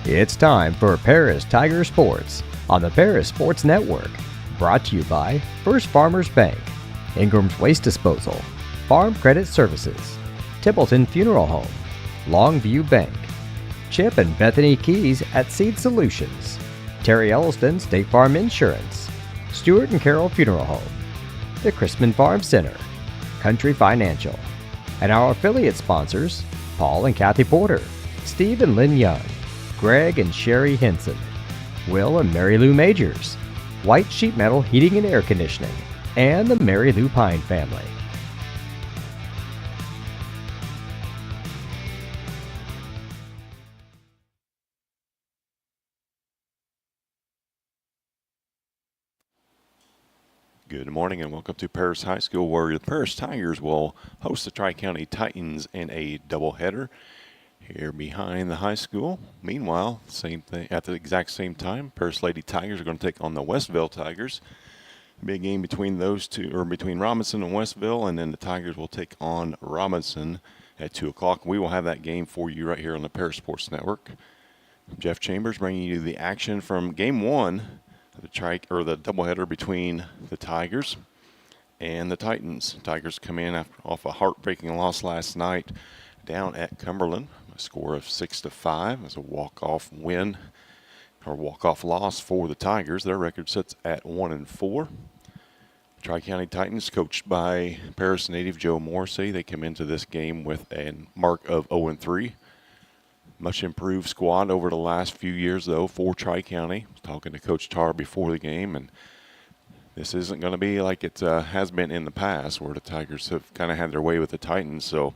It's time for Paris Tiger Sports on the Paris Sports Network. Brought to you by First Farmers Bank, Ingram's Waste Disposal, Farm Credit Services, Templeton Funeral Home, Longview Bank, Chip and Bethany Keys at Seed Solutions, Terry Elliston State Farm Insurance, Stewart and Carroll Funeral Home, the Chrisman Farm Center, Country Financial, and our affiliate sponsors, Paul and Kathy Porter, Steve and Lynn Young, Greg and Sherry Henson, Will and Mary Lou Majors, White Sheet Metal Heating and Air Conditioning, and the Mary Lou Pine family. Good morning and welcome to Paris High School, where the Paris Tigers will host the Tri-County Titans in a doubleheader here behind the high school. Meanwhile, same thing at the exact same time, Paris Lady Tigers are going to take on the Westville Tigers. Big game between those two, or between Robinson and Westville, and then the Tigers will take on Robinson at 2 o'clock. We will have that game for you right here on the Paris Sports Network. Jeff Chambers bringing you the action from Game 1. The doubleheader between the Tigers and the Titans. Tigers come in off a heartbreaking loss last night down at Cumberland. A score of 6-5 as a walk-off win or walk-off loss for the Tigers. Their record sits at 1-4. Tri-County Titans, coached by Paris native Joe Morrissey, they come into this game with a mark of 0-3. Much improved squad over the last few years, though, for Tri-County. I was talking to Coach Tarr before the game, and this isn't going to be like it has been in the past, where the Tigers have kind of had their way with the Titans. So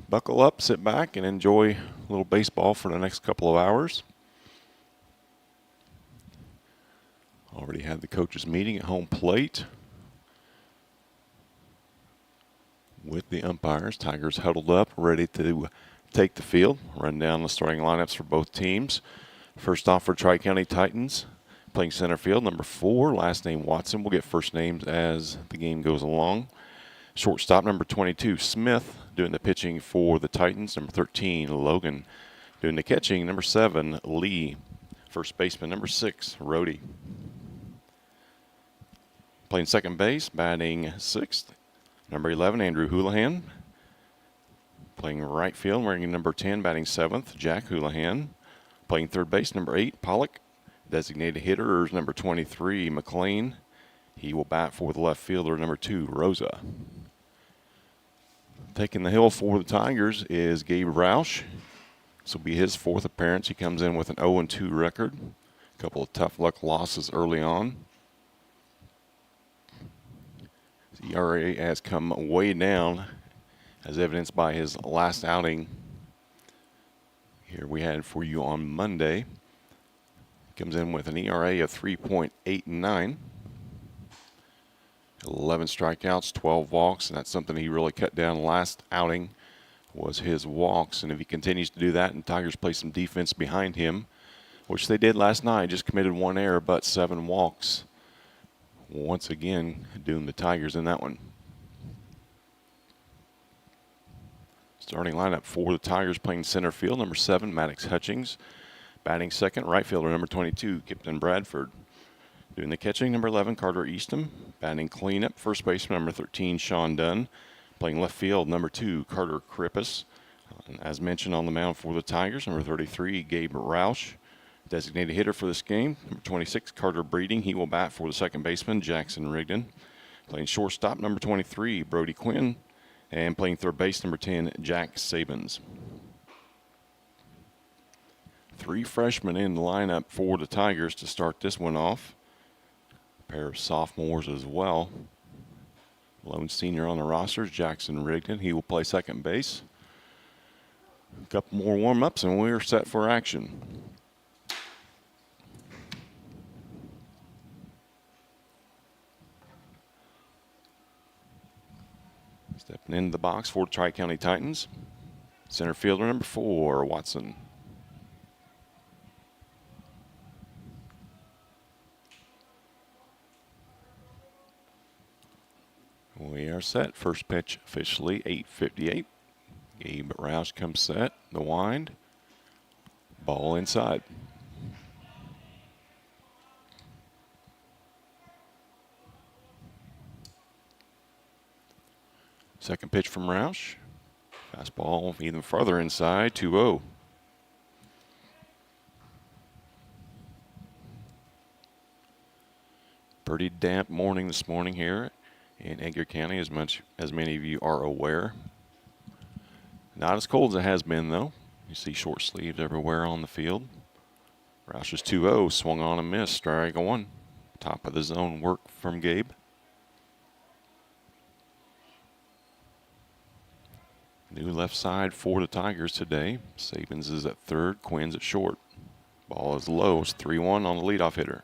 buckle up, sit back, and enjoy a little baseball for the next couple of hours. Already had the coaches meeting at home plate with the umpires. Tigers huddled up, ready to take the field, run down the starting lineups for both teams. First off for Tri-County Titans, playing center field, number 4, last name Watson. We'll get first names as the game goes along. Shortstop, number 22, Smith, doing the pitching for the Titans. Number 13, Logan, doing the catching. Number 7, Lee. First baseman, number 6, Rhodey. Playing second base, batting 6th, number 11, Andrew Houlihan. Playing right field, wearing number 10, batting 7th, Jack Houlihan. Playing third base, number 8, Pollock. Designated hitter is number 23, McLean. He will bat for the left fielder, number 2, Rosa. Taking the hill for the Tigers is Gabe Roush. This will be his 4th appearance. He comes in with an 0-2 record. A couple of tough luck losses early on. His ERA has come way down, as evidenced by his last outing here we had for you on Monday. Comes in with an ERA of 3.89. 11 strikeouts, 12 walks, and that's something he really cut down last outing was his walks. And if he continues to do that and Tigers play some defense behind him, which they did last night, just committed 1 error but 7 walks. Once again, doing the Tigers in that one. Starting lineup for the Tigers, playing center field, number 7, Maddox Hutchings. Batting second, right fielder, number 22, Kipton Bradford. Doing the catching, number 11, Carter Eastham. Batting cleanup, first baseman, number 13, Sean Dunn. Playing left field, number 2, Carter Krippus. As mentioned on the mound for the Tigers, number 33, Gabe Roush. Designated hitter for this game, number 26, Carter Breeding. He will bat for the second baseman, Jackson Rigdon. Playing shortstop, number 23, Brody Quinn. And playing third base, number 10, Jack Sabins. 3 freshmen in the lineup for the Tigers to start this one off. A pair of sophomores as well. Lone senior on the roster is Jackson Rigdon. He will play second base. A couple more warm-ups and we're set for action. Stepping into the box for Tri-County Titans. Center fielder number 4, Watson. We are set. First pitch officially 8:58. Gabe Roush comes set. The wind. Ball inside. Second pitch from Roush. Fastball even farther inside, 2-0. Pretty damp morning this morning here in Edgar County, as many of you are aware. Not as cold as it has been, though. You see short sleeves everywhere on the field. Roush is 2-0, swung on and missed, strike one. Top of the zone work from Gabe. New left side for the Tigers today. Sabins is at third, Quinn's at short. Ball is low, it's 3-1 on the leadoff hitter.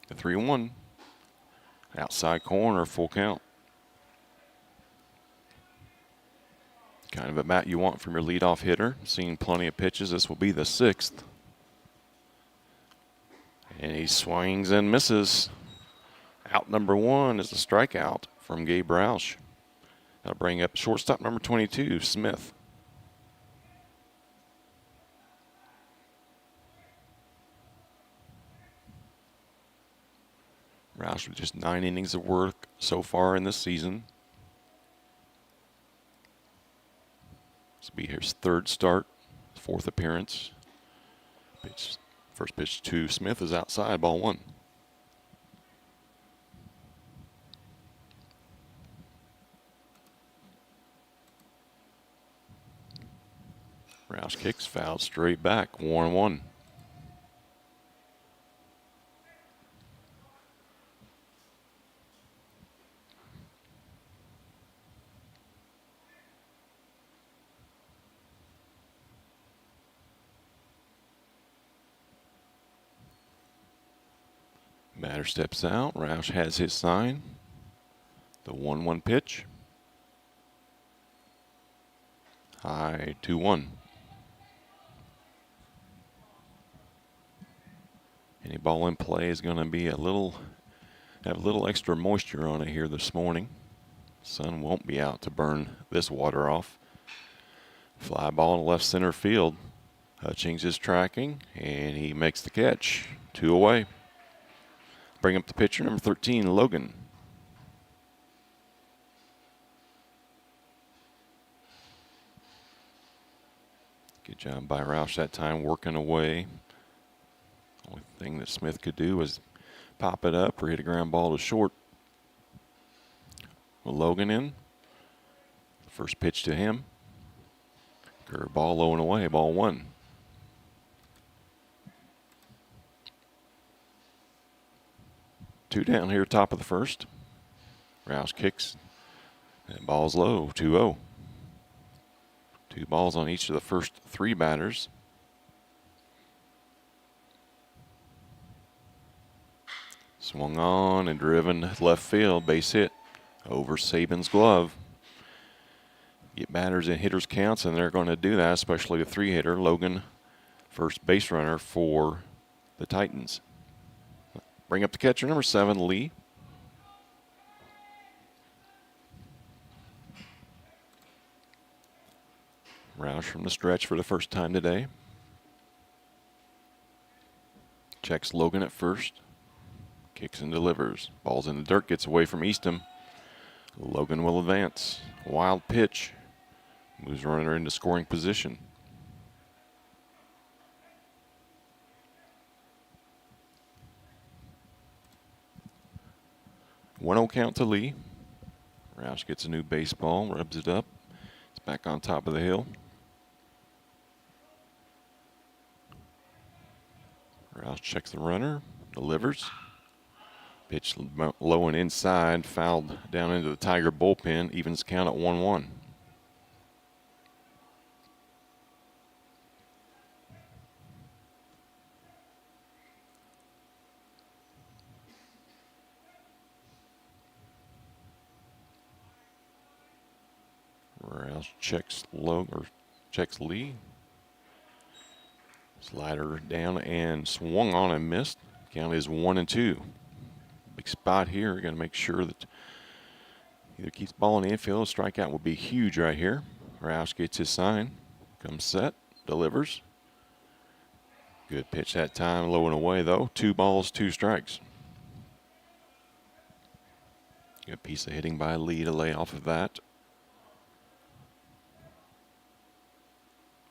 The 3-1. Outside corner, full count. Kind of a bat you want from your leadoff hitter. Seen plenty of pitches. This will be the sixth. And he swings and misses. Out number one is a strikeout from Gabe Roush. That'll bring up shortstop number 22, Smith. Roush with just 9 innings of work so far in this season. This will be his third start, fourth appearance. First pitch to Smith is outside, ball one. Roush kicks, fouled straight back, 1-1. Batter steps out. Roush has his sign. The 1-1 pitch. High 2-1. Any ball in play is going to be have a little extra moisture on it here this morning. Sun won't be out to burn this water off. Fly ball in left center field. Hutchings is tracking, and he makes the catch. 2 away. Bring up the pitcher, number 13, Logan. Good job by Roush that time, working away. Only thing that Smith could do was pop it up or hit a ground ball to short. With Logan in. First pitch to him. Curveball low and away, ball one. Two down here, top of the first. Roush kicks. And ball's low, 2-0. 2 balls on each of the first 3 batters. Swung on and driven left field, base hit over Sabin's glove. Get batters and hitters counts, and they're going to do that, especially the 3-hitter, Logan, first base runner for the Titans. Bring up the catcher, number 7, Lee. Roush from the stretch for the first time today. Checks Logan at first. Kicks and delivers. Ball's in the dirt, gets away from Eastham. Logan will advance. Wild pitch. Moves runner into scoring position. One 0 count to Lee. Roush gets a new baseball, rubs it up. It's back on top of the hill. Roush checks the runner, delivers. Pitch low and inside, fouled down into the Tiger bullpen, evens count at 1-1. Roush checks Lee. Slider down and swung on and missed. Count is 1-2. Big spot here. Going to make sure that Either keeps the ball in the infield, strikeout would be huge right here. Roush gets his sign, comes set, delivers. Good pitch that time, low and away though. 2 balls, 2 strikes. Good piece of hitting by Lee to lay off of that.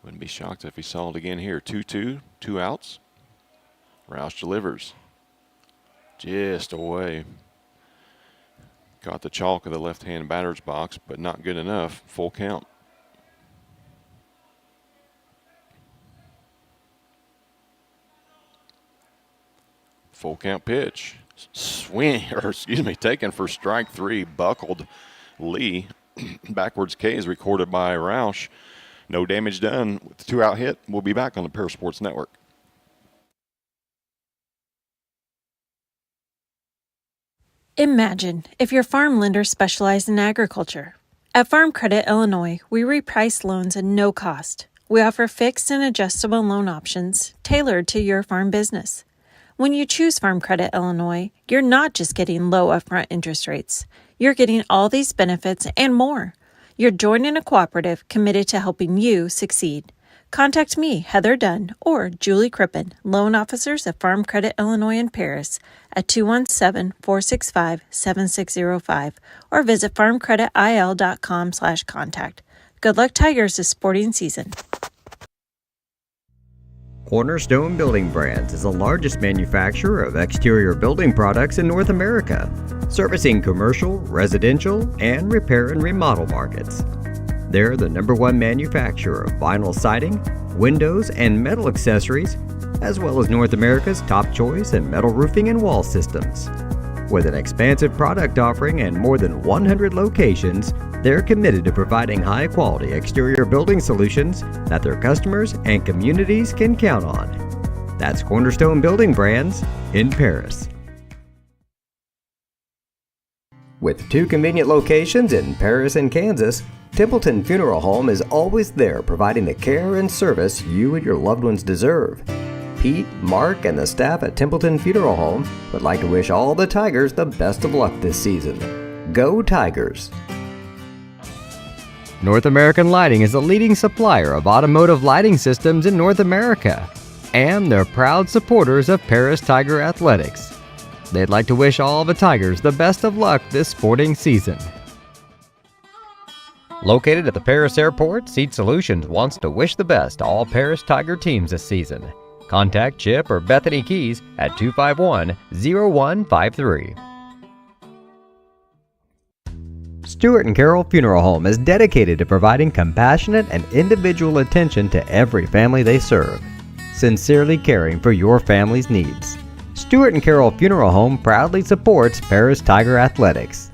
Wouldn't be shocked if he saw it again here. 2-2, 2 outs. Roush delivers. Just away. Got the chalk of the left-hand batter's box, but not good enough. Full count. Full count pitch. Swing, or excuse me, taken for strike 3. Buckled Lee. Backwards K is recorded by Roush. No damage done with the 2-out hit. We'll be back on the Paris Sports Network. Imagine if your farm lender specialized in agriculture. At Farm Credit Illinois, we reprice loans at no cost. We offer fixed and adjustable loan options tailored to your farm business. When you choose Farm Credit Illinois, you're not just getting low upfront interest rates. You're getting all these benefits and more. You're joining a cooperative committed to helping you succeed. Contact me, Heather Dunn, or Julie Crippen, loan officers at Farm Credit Illinois in Paris at 217-465-7605 or visit farmcreditil.com/contact. Good luck, Tigers, this sporting season. Cornerstone Building Brands is the largest manufacturer of exterior building products in North America, servicing commercial, residential, and repair and remodel markets. They're the #1 manufacturer of vinyl siding, windows, and metal accessories, as well as North America's top choice in metal roofing and wall systems. With an expansive product offering and more than 100 locations, they're committed to providing high-quality exterior building solutions that their customers and communities can count on. That's Cornerstone Building Brands in Paris. With 2 convenient locations in Paris and Kansas, Templeton Funeral Home is always there providing the care and service you and your loved ones deserve. Pete, Mark, and the staff at Templeton Funeral Home would like to wish all the Tigers the best of luck this season. Go Tigers! North American Lighting is a leading supplier of automotive lighting systems in North America, and they're proud supporters of Paris Tiger Athletics. They'd like to wish all the Tigers the best of luck this sporting season. Located at the Paris Airport, Seat Solutions wants to wish the best to all Paris Tiger teams this season. Contact Chip or Bethany Keys at 251-0153. Stewart & Carroll Funeral Home is dedicated to providing compassionate and individual attention to every family they serve, sincerely caring for your family's needs. Stewart & Carroll Funeral Home proudly supports Paris Tiger Athletics.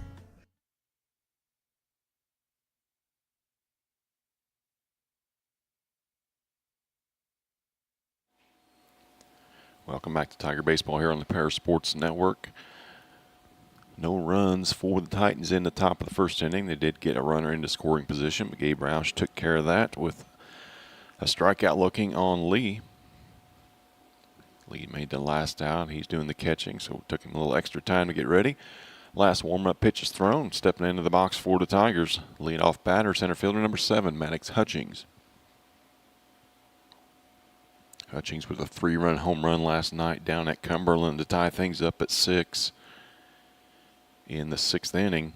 Welcome back to Tiger Baseball here on the Paris Sports Network. No runs for the Titans in the top of the first inning. They did get a runner into scoring position, but Gabe Roush took care of that with a strikeout looking on Lee. Lee made the last out. He's doing the catching, so it took him a little extra time to get ready. Last warm-up pitch is thrown. Stepping into the box for the Tigers. Lead-off batter, center fielder number 7, Maddox Hutchings. Hutchings with a 3-run home run last night down at Cumberland to tie things up at 6 in the 6th inning.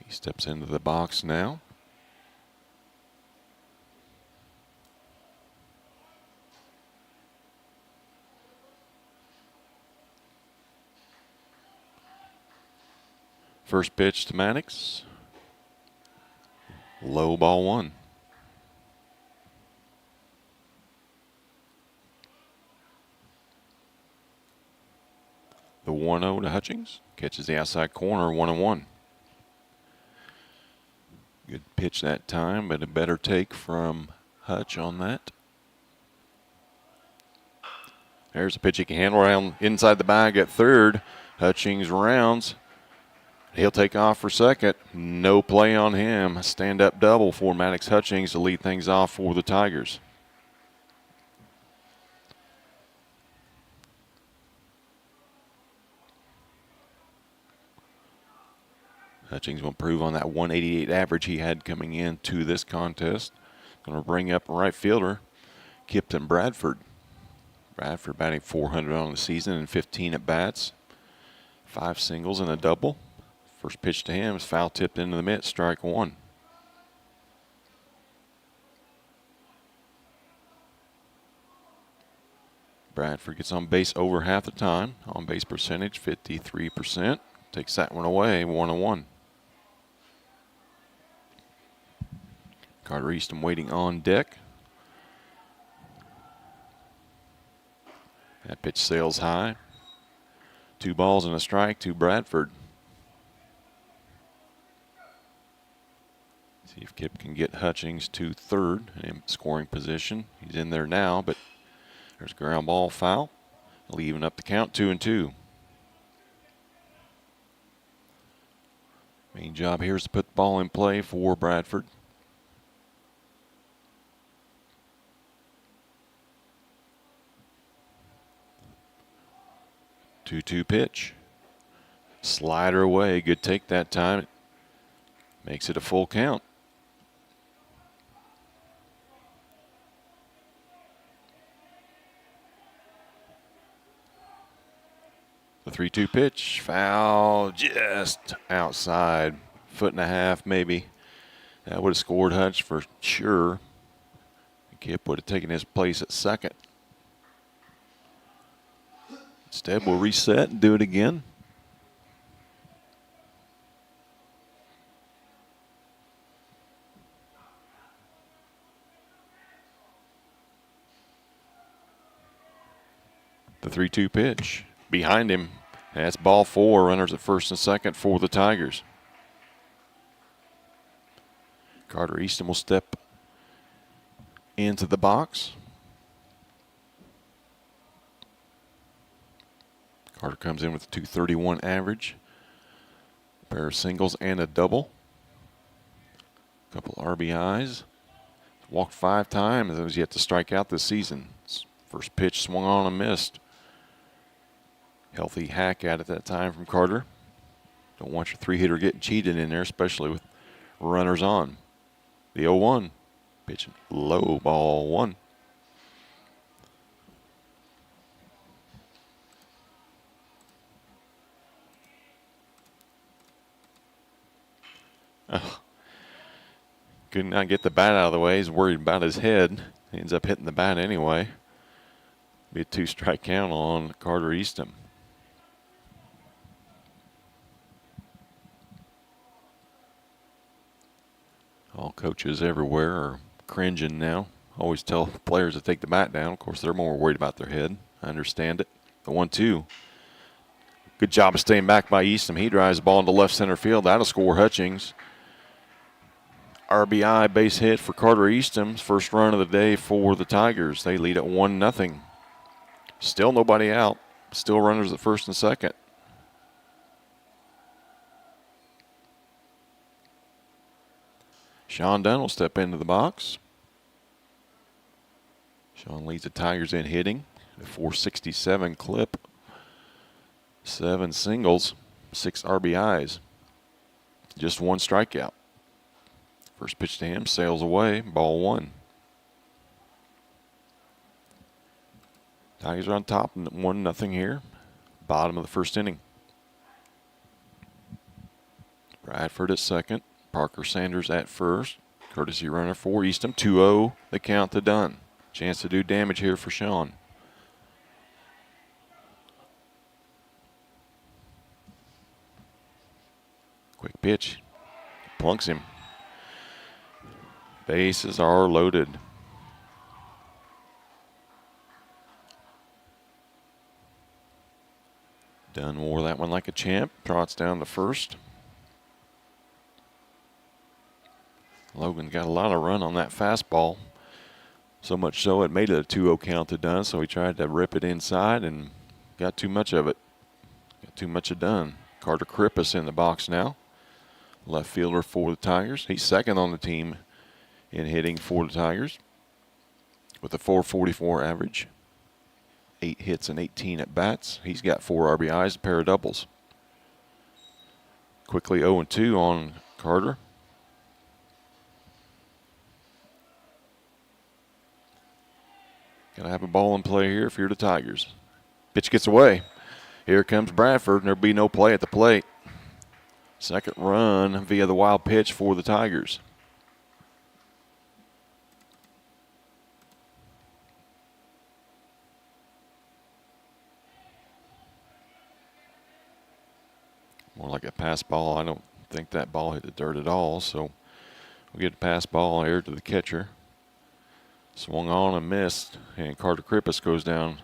He steps into the box now. First pitch to Maddox. Low ball 1. The 1-0 to Hutchings. Catches the outside corner, 1-1. Good pitch that time, but a better take from Hutch on that. There's a pitch he can handle around inside the bag at third. Hutchings rounds. He'll take off for second. No play on him. Stand-up double for Maddox Hutchings to lead things off for the Tigers. Hutchings will improve on that 188 average he had coming into this contest. Going to bring up right fielder Kipton Bradford. Bradford batting .400 on the season and 15 at bats. 5 singles and a double. First pitch to him is foul tipped into the mitt, strike one. Bradford gets on base over half the time. On base percentage 53%. Takes that one away, 1-1. Carter Easton waiting on deck. That pitch sails high. 2 balls and a strike to Bradford. See if Kip can get Hutchings to third in scoring position. He's in there now, but there's a ground ball foul, leaving up the count 2-2. Main job here is to put the ball in play for Bradford. 2-2 pitch. Slider away. Good take that time. It makes it a full count. The 3-2 pitch. Foul just outside. 1.5 maybe. That would have scored Hutch for sure. Kip would have taken his place at second. Instead, we'll reset and do it again. The 3-2 pitch. Behind him. That's ball 4. Runners at first and second for the Tigers. Carter Easton will step into the box. Carter comes in with a .231 average. A pair of singles and a double. A couple RBIs. Walked 5 times and was yet to strike out this season. First pitch swung on and missed. Healthy hack at it that time from Carter. Don't want your 3-hitter getting cheated in there, especially with runners on. The 0-1. Pitching low, ball 1. Oh. Could not get the bat out of the way. He's worried about his head. He ends up hitting the bat anyway. Be a 2-strike count on Carter Easton. All coaches everywhere are cringing now. Always tell players to take the bat down. Of course, they're more worried about their head. I understand it. The 1-2. Good job of staying back by Easton. He drives the ball into left center field. That'll score Hutchings. RBI base hit for Carter Easton. First run of the day for the Tigers. They lead at 1-0. Still nobody out. Still runners at first and second. Sean Dunn will step into the box. Sean leads the Tigers in hitting. A .467 clip. 7 singles, 6 RBIs. Just 1 strikeout. First pitch to him, sails away, ball 1. Tigers are on top, 1-0 here. Bottom of the first inning. Bradford at second. Parker Sanders at first. Courtesy runner for Easton. 2-0, the count to Dunn. Chance to do damage here for Sean. Quick pitch. Plunks him. Bases are loaded. Dunn wore that one like a champ. Trots down to first. Logan got a lot of run on that fastball. So much so it made it a 2-0 count to Dunn, so he tried to rip it inside and got too much of it. Got too much of Dunn. Carter Krippus in the box now. Left fielder for the Tigers. He's second on the team in hitting for the Tigers with a .444 average. 8 hits and 18 at bats. He's got 4 RBIs, a pair of doubles. Quickly 0-2 on Carter. Gotta have a ball in play here if you're the Tigers. Pitch gets away. Here comes Bradford, and there'll be no play at the plate. Second run via the wild pitch for the Tigers. More like a pass ball. I don't think that ball hit the dirt at all, so we'll get a pass ball aired to the catcher. Swung on and missed, and Carter Krippus goes down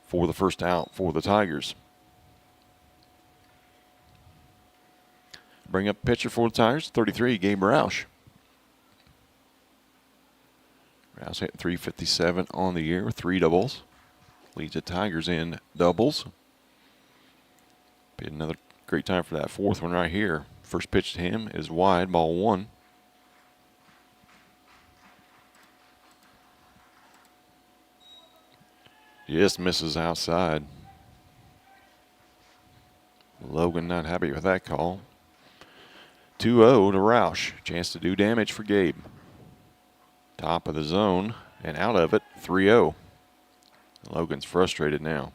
for the first out for the Tigers. Bring up pitcher for the Tigers, 33, Gabe Roush. Roush hit .357 on the year with 3 doubles. Leads the Tigers in doubles. Be another great time for that fourth one right here. First pitch to him is wide, ball 1. Just misses outside. Logan not happy with that call. 2-0 to Roush. Chance to do damage for Gabe. Top of the zone and out of it, 3-0. Logan's frustrated now.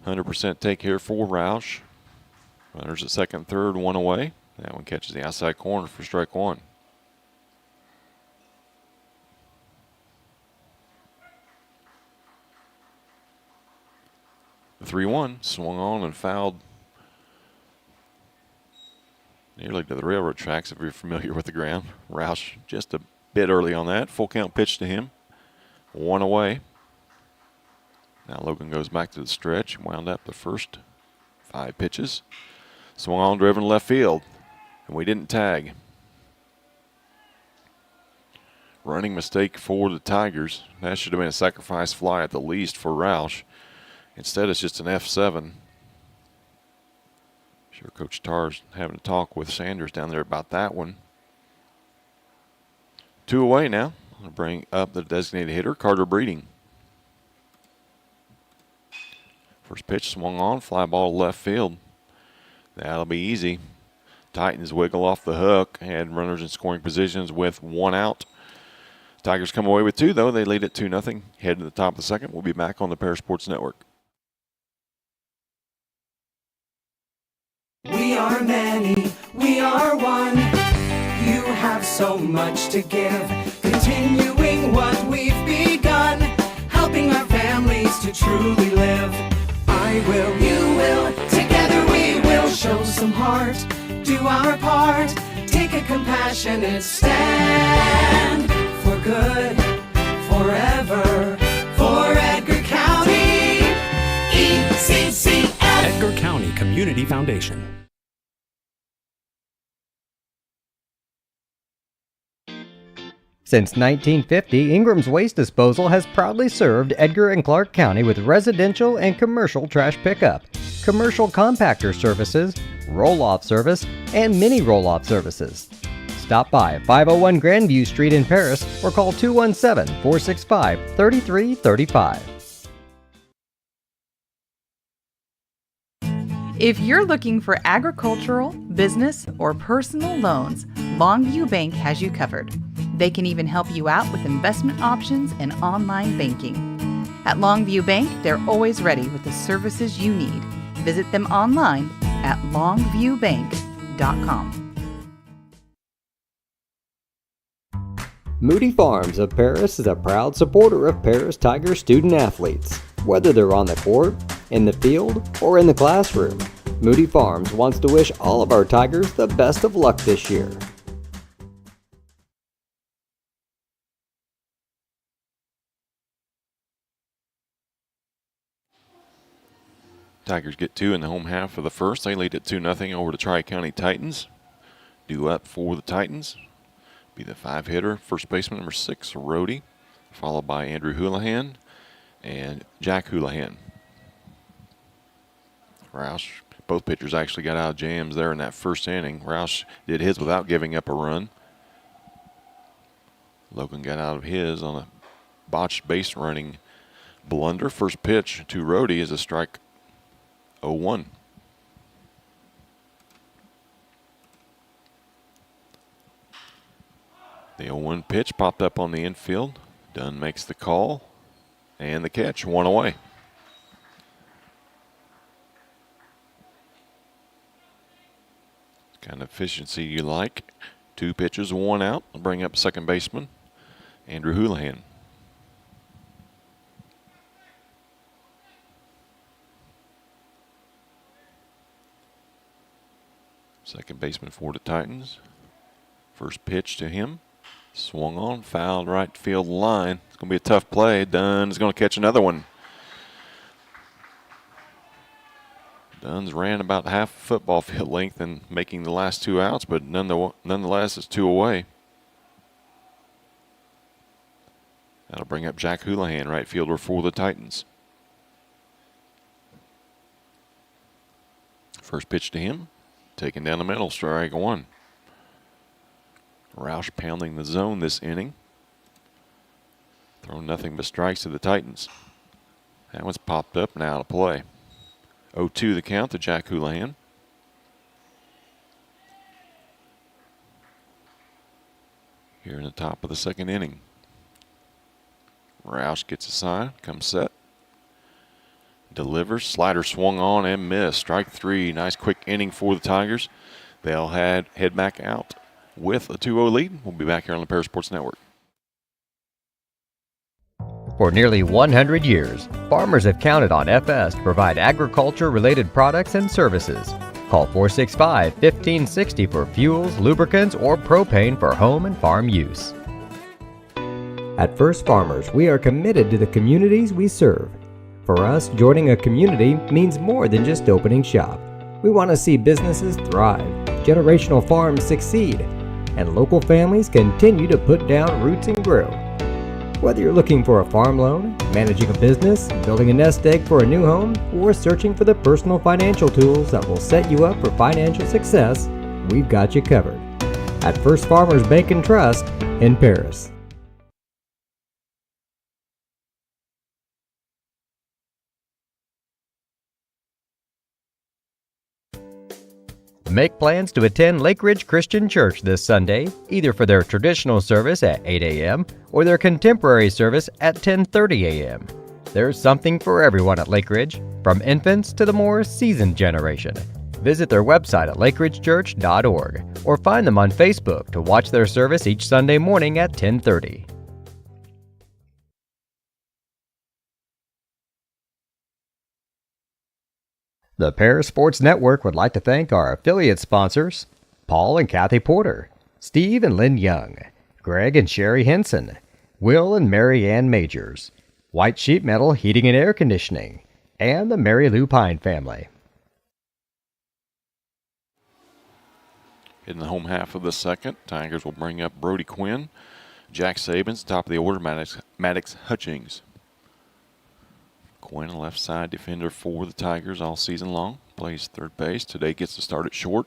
.100% take here for Roush. Runners at second, third, 1 away. That one catches the outside corner for strike 1. The 3-1 swung on and fouled nearly to the railroad tracks if you're familiar with the ground. Roush just a bit early on that. Full count pitch to him. 1 away. Now Logan goes back to the stretch. Wound up the first 5 pitches. Swung on, driven to left field. And we didn't tag. Running mistake for the Tigers. That should have been a sacrifice fly at the least for Roush. Instead, it's just an F7. Sure, Coach Tarr's having a talk with Sanders down there about that one. 2 away now. I'm going to bring up the designated hitter, Carter Breeding. First pitch swung on, fly ball to left field. That'll be easy. Titans wiggle off the hook, had runners in scoring positions with 1 out. Tigers come away with 2, though. They lead it 2-0. Head to the top of the second. We'll be back on the Paris Sports Network. We are many, we are one. You have so much to give, continuing what we've begun, helping our families to truly live. I will, you will, together we will show some heart, do our part, take a compassionate stand for good, forever, for Edgar County, ECCF. Edgar County Community Foundation. Since 1950, Ingram's Waste Disposal has proudly served Edgar and Clark County with residential and commercial trash pickup, commercial compactor services, roll-off service, and mini roll-off services. Stop by 501 Grandview Street in Paris or call 217-465-3335. If you're looking for agricultural, business, or personal loans, Longview Bank has you covered. They can even help you out with investment options and online banking. At Longview Bank, they're always ready with the services you need. Visit them online at longviewbank.com. Moody Farms of Paris is a proud supporter of Paris Tiger student athletes. Whether they're on the court, in the field, or in the classroom, Moody Farms wants to wish all of our Tigers the best of luck this year. Tigers get 2 in the home half of the first. They lead at 2-0 over the Tri-County Titans. Due up for the Titans be the 5-hitter, first baseman number 6, Rhodey, followed by Andrew Houlihan and Jack Houlihan. Roush, both pitchers actually got out of jams there in that first inning. Roush did his without giving up a run. Logan got out of his on a botched base running blunder. First pitch to Rhodey is a strike 0-1. The 0-1 pitch popped up on the infield. Dunn makes the call and the catch, 1 away. Kind of efficiency you like. 2 pitches, 1 out. I'll bring up second baseman Andrew Houlihan. Second baseman for the Titans. First pitch to him. Swung on, fouled right field line. It's going to be a tough play. Dunn is going to catch another one. Dunn's ran about half football field length in making the last 2 outs, but nonetheless it's 2 away. That'll bring up Jack Houlihan, right fielder for the Titans. First pitch to him. Taken down the middle, strike 1. Roush pounding the zone this inning. Throwing nothing but strikes to the Titans. That one's popped up and out of play. 0-2 the count to Jack Houlihan. Here in the top of the second inning. Roush gets a sign, comes set. Delivers, slider swung on and missed. Strike 3, nice quick inning for the Tigers. They'll head back out with a 2-0 lead. We'll be back here on the Paris Sports Network. For nearly 100 years, farmers have counted on FS to provide agriculture-related products and services. Call 465-1560 for fuels, lubricants, or propane for home and farm use. At First Farmers, we are committed to the communities we serve. For us, joining a community means more than just opening shop. We want to see businesses thrive, generational farms succeed, and local families continue to put down roots and grow. Whether you're looking for a farm loan, managing a business, building a nest egg for a new home, or searching for the personal financial tools that will set you up for financial success, we've got you covered. At First Farmers Bank and Trust in Paris. Make plans to attend Lake Ridge Christian Church this Sunday, either for their traditional service at 8 a.m. or their contemporary service at 10:30 a.m. There's something for everyone at Lake Ridge, from infants to the more seasoned generation. Visit their website at lakeridgechurch.org or find them on Facebook to watch their service each Sunday morning at 10:30. The Paris Sports Network would like to thank our affiliate sponsors, Paul and Kathy Porter, Steve and Lynn Young, Greg and Sherry Henson, Will and Mary Ann Majors, White Sheet Metal Heating and Air Conditioning, and the Mary Lou Pine family. In the home half of the second, Tigers will bring up Brody Quinn, Jack Sabins, top of the order, Maddox Hutchings. Quinn, a left side defender for the Tigers all season long. Plays third base. Today gets to start at short.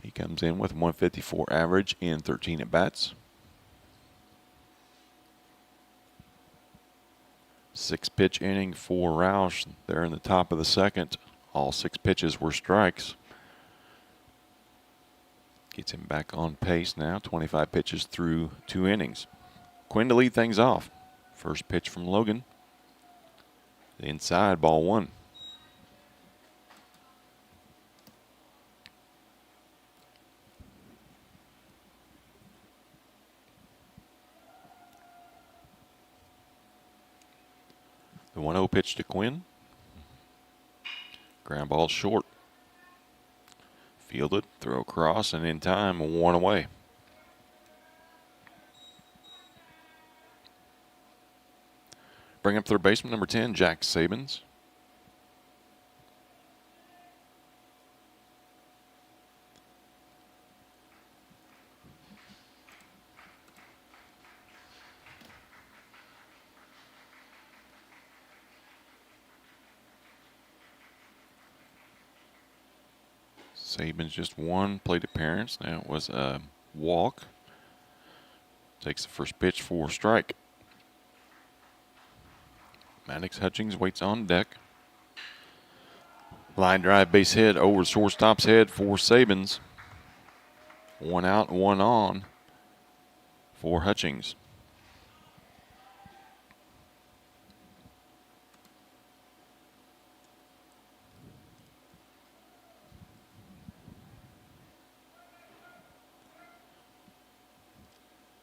He comes in with 154 average in 13 at-bats. 6-pitch inning for Roush there in the top of the second. All 6 pitches were strikes. Gets him back on pace now. 25 pitches through 2 innings. Quinn to lead things off. First pitch from Logan. Inside, ball 1. The 1-0 pitch to Quinn. Ground ball short. Fielded, throw across, and in time, 1 away. Bring up third baseman number 10, Jack Sabins. Sabins just 1 plate appearance. Now it was a walk. Takes the first pitch for a strike. Maddox Hutchings waits on deck. Line drive base hit over shortstop's head for Sabins. One out, one on for Hutchings.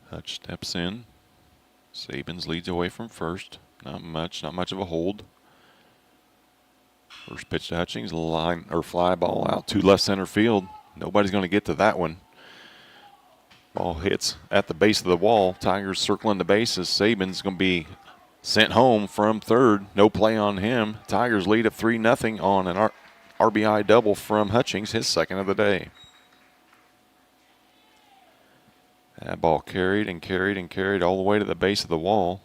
Hutch steps in. Sabins leads away from first. Not much of a hold. First pitch to Hutchings, line or fly ball out to left center field. Nobody's going to get to that one. Ball hits at the base of the wall. Tigers circling the bases. Sabins going to be sent home from third. No play on him. Tigers lead at 3-0 on an RBI double from Hutchings, his second of the day. That ball carried and carried and carried all the way to the base of the wall.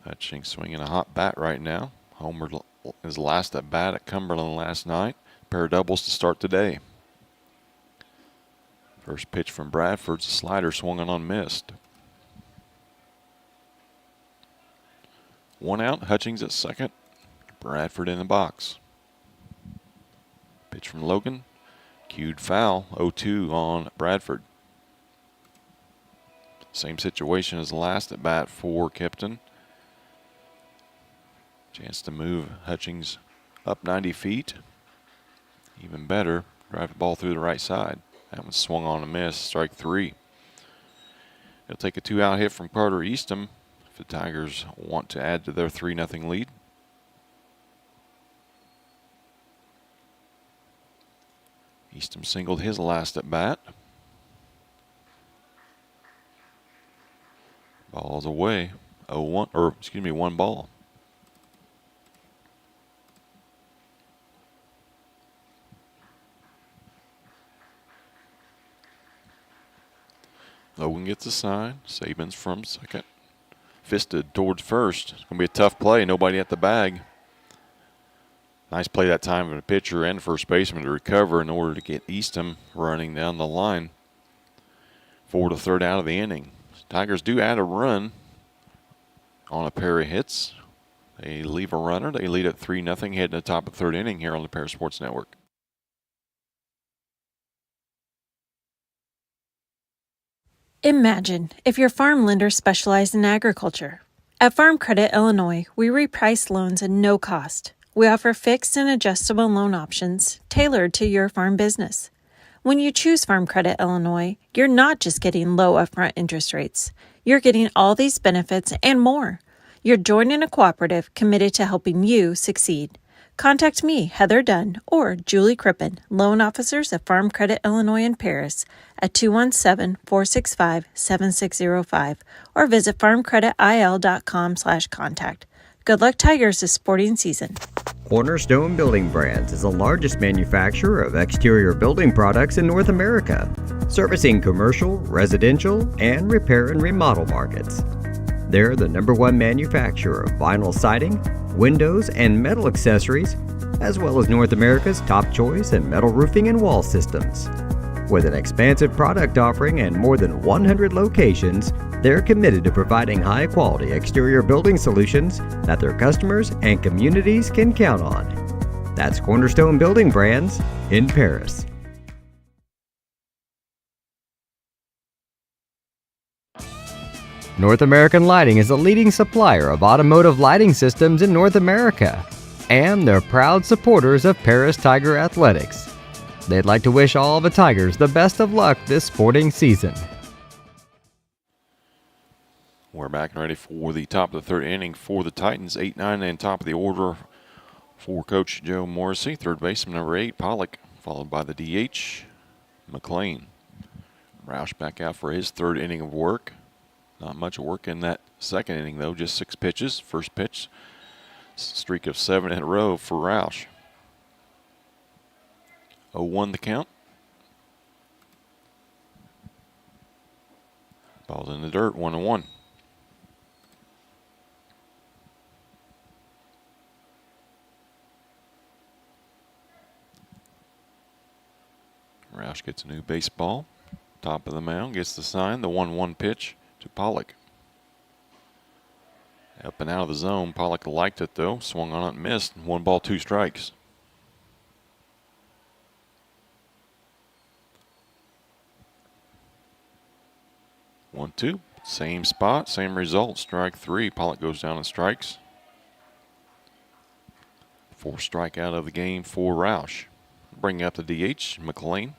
Hutchings swinging a hot bat right now. Homer is last at bat at Cumberland last night. Pair of doubles to start today. First pitch from Bradford's a slider swung on missed. One out, Hutchings at second. Bradford in the box. Pitch from Logan. Cued foul, 0-2 on Bradford. Same situation as the last at bat for Kipton. Chance to move Hutchings up 90 feet. Even better, drive the ball through the right side. That one swung on a miss, strike three. It'll take a 2-out hit from Carter Eastham if the Tigers want to add to their 3-0 lead. Eastham singled his last at bat. Ball's away. 1 ball. Logan gets a sign. Sabins from second. Fisted towards first. It's going to be a tough play. Nobody at the bag. Nice play that time of the pitcher and first baseman to recover in order to get Eastham running down the line for the third out of the inning. Tigers do add a run on a pair of hits. They leave a runner. They lead at 3-0 heading to the top of the third inning here on the Paris Sports Network. Imagine if your farm lender specialized in agriculture. At Farm Credit Illinois, we reprice loans at no cost. We offer fixed and adjustable loan options tailored to your farm business. When you choose Farm Credit Illinois, you're not just getting low upfront interest rates. You're getting all these benefits and more. You're joining a cooperative committed to helping you succeed. Contact me, Heather Dunn, or Julie Crippen, loan officers at Farm Credit Illinois in Paris at 217-465-7605 or visit farmcreditil.com/contact. Good luck, Tigers, this sporting season. Cornerstone Building Brands is the largest manufacturer of exterior building products in North America, servicing commercial, residential, and repair and remodel markets. They're the #1 manufacturer of vinyl siding, windows, and metal accessories, as well as North America's top choice in metal roofing and wall systems. With an expansive product offering and more than 100 locations, they're committed to providing high-quality exterior building solutions that their customers and communities can count on. That's Cornerstone Building Brands in Paris. North American Lighting is a leading supplier of automotive lighting systems in North America, and they're proud supporters of Paris Tiger Athletics. They'd like to wish all the Tigers the best of luck this sporting season. We're back and ready for the top of the third inning for the Titans. 8-9 and top of the order for Coach Joe Morrissey. Third baseman number 8, Pollock, followed by the DH, McLean. Roush back out for his third inning of work. Not much work in that second inning, though. Just 6 pitches. First pitch, streak of 7 in a row for Roush. 0-1 the count. Ball's in the dirt, 1-1. Roush gets a new baseball. Top of the mound, gets the sign, the 1-1 pitch to Pollock. Up and out of the zone. Pollock liked it though. Swung on it and missed. 1 ball, 2 strikes. One, two. Same spot, same result. Strike 3. Pollock goes down and strikes. 4th strikeout of the game for Roush. Bring up the DH, McLean.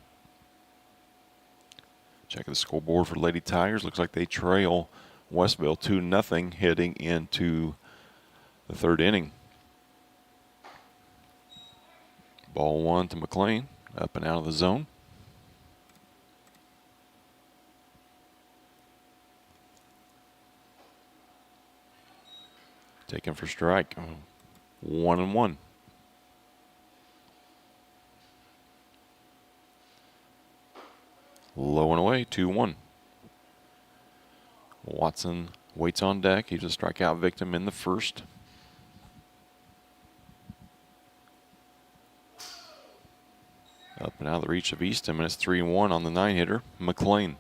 Check the scoreboard for Lady Tigers. Looks like they trail Westville 2-0 heading into the 3rd inning. Ball 1 to McLean. Up and out of the zone. Taken for strike. 1-1. Low and away, 2-1. Watson waits on deck. He's a strikeout victim in the 1st. Up and out of the reach of Easton, and it's 3-1 on the 9-hitter, McLean.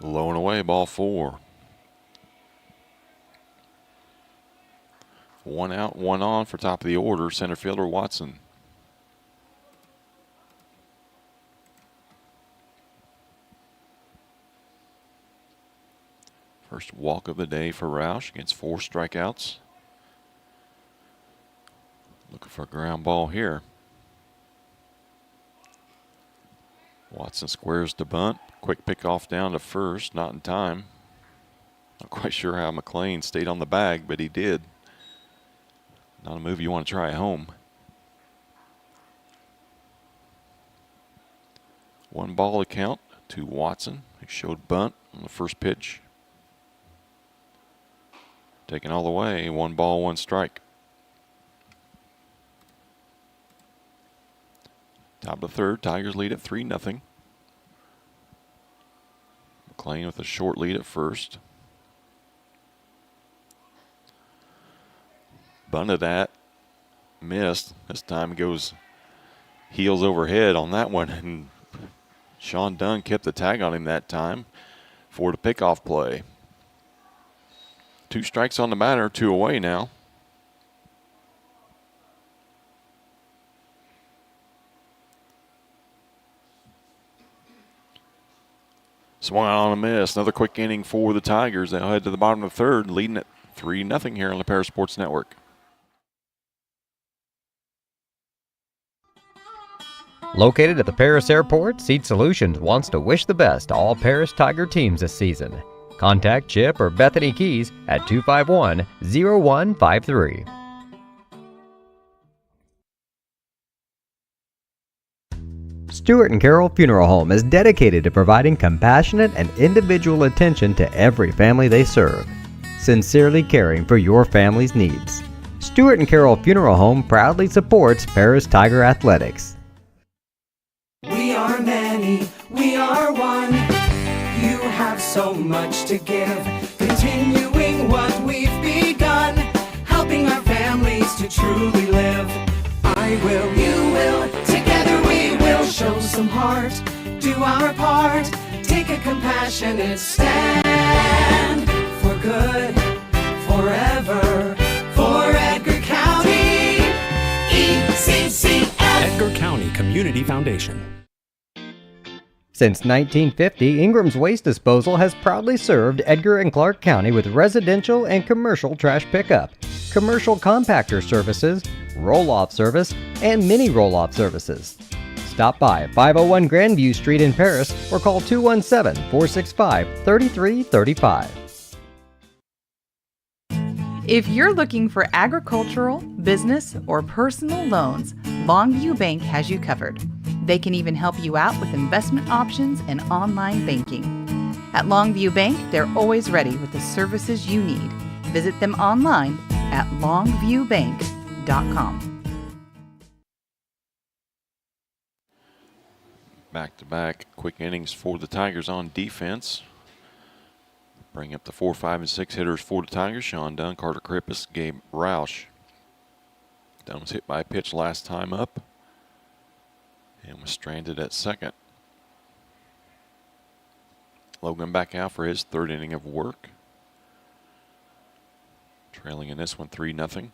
Low and away, ball 4. 1 out, 1 on for top of the order, center fielder Watson. First walk of the day for Roush against 4 strikeouts. Looking for a ground ball here. Watson squares the bunt. Quick pick off down to first, not in time. Not quite sure how McLean stayed on the bag, but he did. Not a move you want to try at home. 1 ball to count to Watson. He showed bunt on the first pitch. Taken all the way, 1 ball, 1 strike. Top of the 3rd, Tigers lead at 3-0. McLean with a short lead at first. Bunted at, missed. This time goes heels over head on that one, and Sean Dunn kept the tag on him that time for the pickoff play. 2 strikes on the batter, 2 away now. Swung out on a miss. Another quick inning for the Tigers. They'll head to the bottom of the 3rd, leading at 3-0 here on the Paris Sports Network. Located at the Paris Airport, Seat Solutions wants to wish the best to all Paris Tiger teams this season. Contact Chip or Bethany Keys at 251-0153. Stewart and Carroll Funeral Home is dedicated to providing compassionate and individual attention to every family they serve, sincerely caring for your family's needs. Stewart and Carroll Funeral Home proudly supports Paris Tiger Athletics. We are many, we are one. You have so much to give, continuing what we've begun, helping our families to truly live. I will, you will, together we will show some heart, do our part, take a compassionate stand for good, forever, for Edgar County, ECCF. Edgar County Community Foundation. Since 1950, Ingram's Waste Disposal has proudly served Edgar and Clark County with residential and commercial trash pickup, commercial compactor services, roll-off service, and mini roll-off services. Stop by 501 Grandview Street in Paris or call 217-465-3335. If you're looking for agricultural, business, or personal loans, Longview Bank has you covered. They can even help you out with investment options and online banking. At Longview Bank, they're always ready with the services you need. Visit them online at longviewbank.com. Back-to-back quick innings for the Tigers on defense. Bring up the 4, 5, and 6 hitters for the Tigers. Sean Dunn, Carter Krippus, Gabe Roush. Dunn was hit by a pitch last time up and was stranded at second. Logan back out for his third inning of work. Trailing in this one 3-0.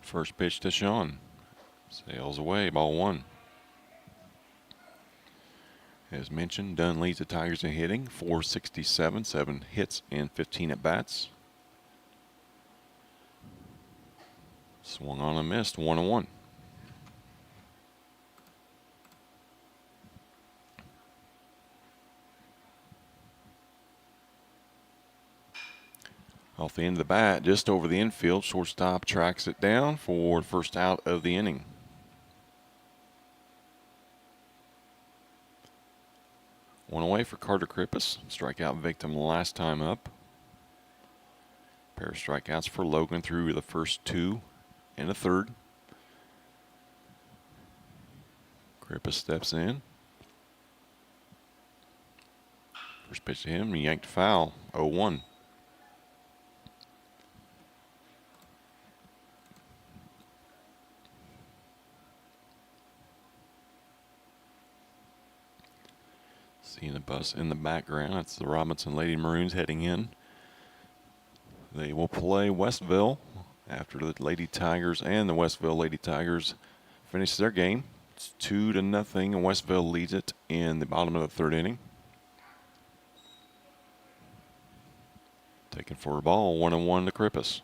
First pitch to Sean. Sails away, ball 1. As mentioned, Dunn leads the Tigers in hitting, 467, 7 hits and 15 at-bats. Swung on and missed, 1-1. Off the end of the bat, just over the infield, shortstop tracks it down for the first out of the inning. One away for Carter Krippus, strikeout victim last time up. Pair of strikeouts for Logan through the first 2 and a third. Krippus steps in. First pitch to him, yanked foul, 0-1. Seeing the bus in the background, that's the Robinson Lady Maroons heading in. They will play Westville after the Lady Tigers and the Westville Lady Tigers finish their game. It's 2-0, and Westville leads it in the bottom of the third inning. Taken for a ball, 1-1 to Krippus.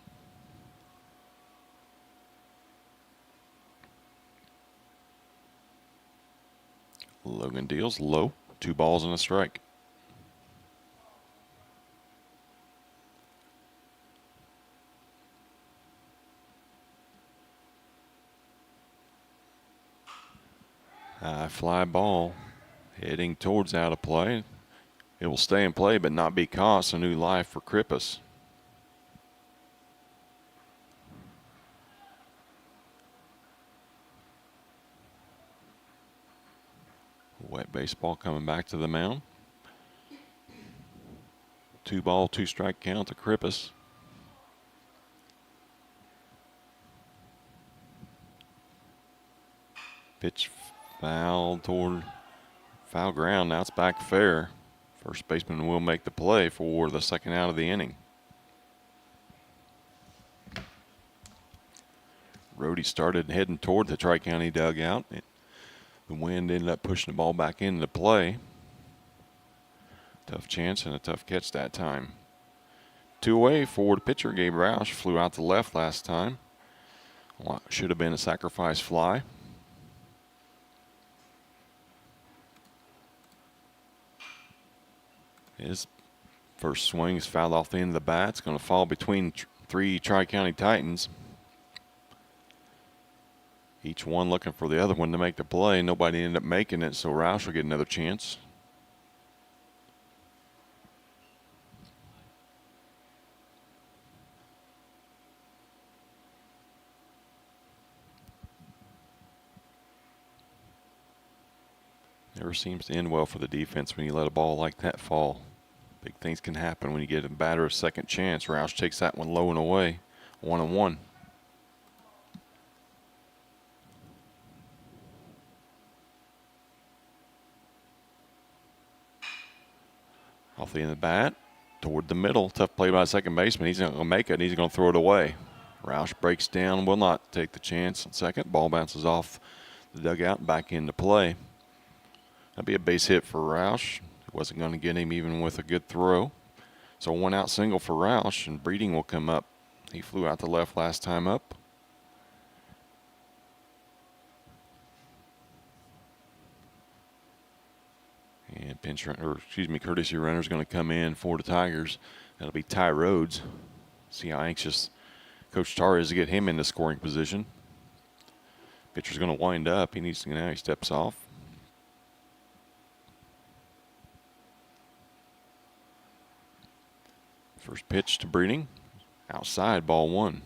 Logan deals low, 2 balls and a strike. High fly ball heading towards out of play. It will stay in play but not be caught, so new life for Krippus. Wet baseball coming back to the mound. 2 ball, 2 strike count to Krippus. Pitch foul toward foul ground. Now it's back fair. First baseman will make the play for the second out of the inning. Rhodey started heading toward the Tri-County dugout. The wind ended up pushing the ball back into play. Tough chance and a tough catch that time. 2 away for the pitcher. Gabe Roush flew out to left last time. Well, should have been a sacrifice fly. His first swing is fouled off the end of the bat. It's going to fall between 3 Tri-County Titans. Each one looking for the other one to make the play. Nobody ended up making it, so Roush will get another chance. Never seems to end well for the defense when you let a ball like that fall. Big things can happen when you get a batter a second chance. Roush takes that one low and away. 1-1. Off the end of the bat, toward the middle. Tough play by the second baseman. He's not going to make it, and he's going to throw it away. Roush breaks down, will not take the chance on second. Ball bounces off the dugout and back into play. That'd be a base hit for Roush. Wasn't going to get him even with a good throw. So 1 out single for Roush, and Breeding will come up. He flew out to left last time up. And courtesy runner is going to come in for the Tigers. That'll be Ty Rhodes. See how anxious Coach Tar is to get him into scoring position. Pitcher's going to wind up. He steps off. First pitch to Breeding. Outside, ball 1.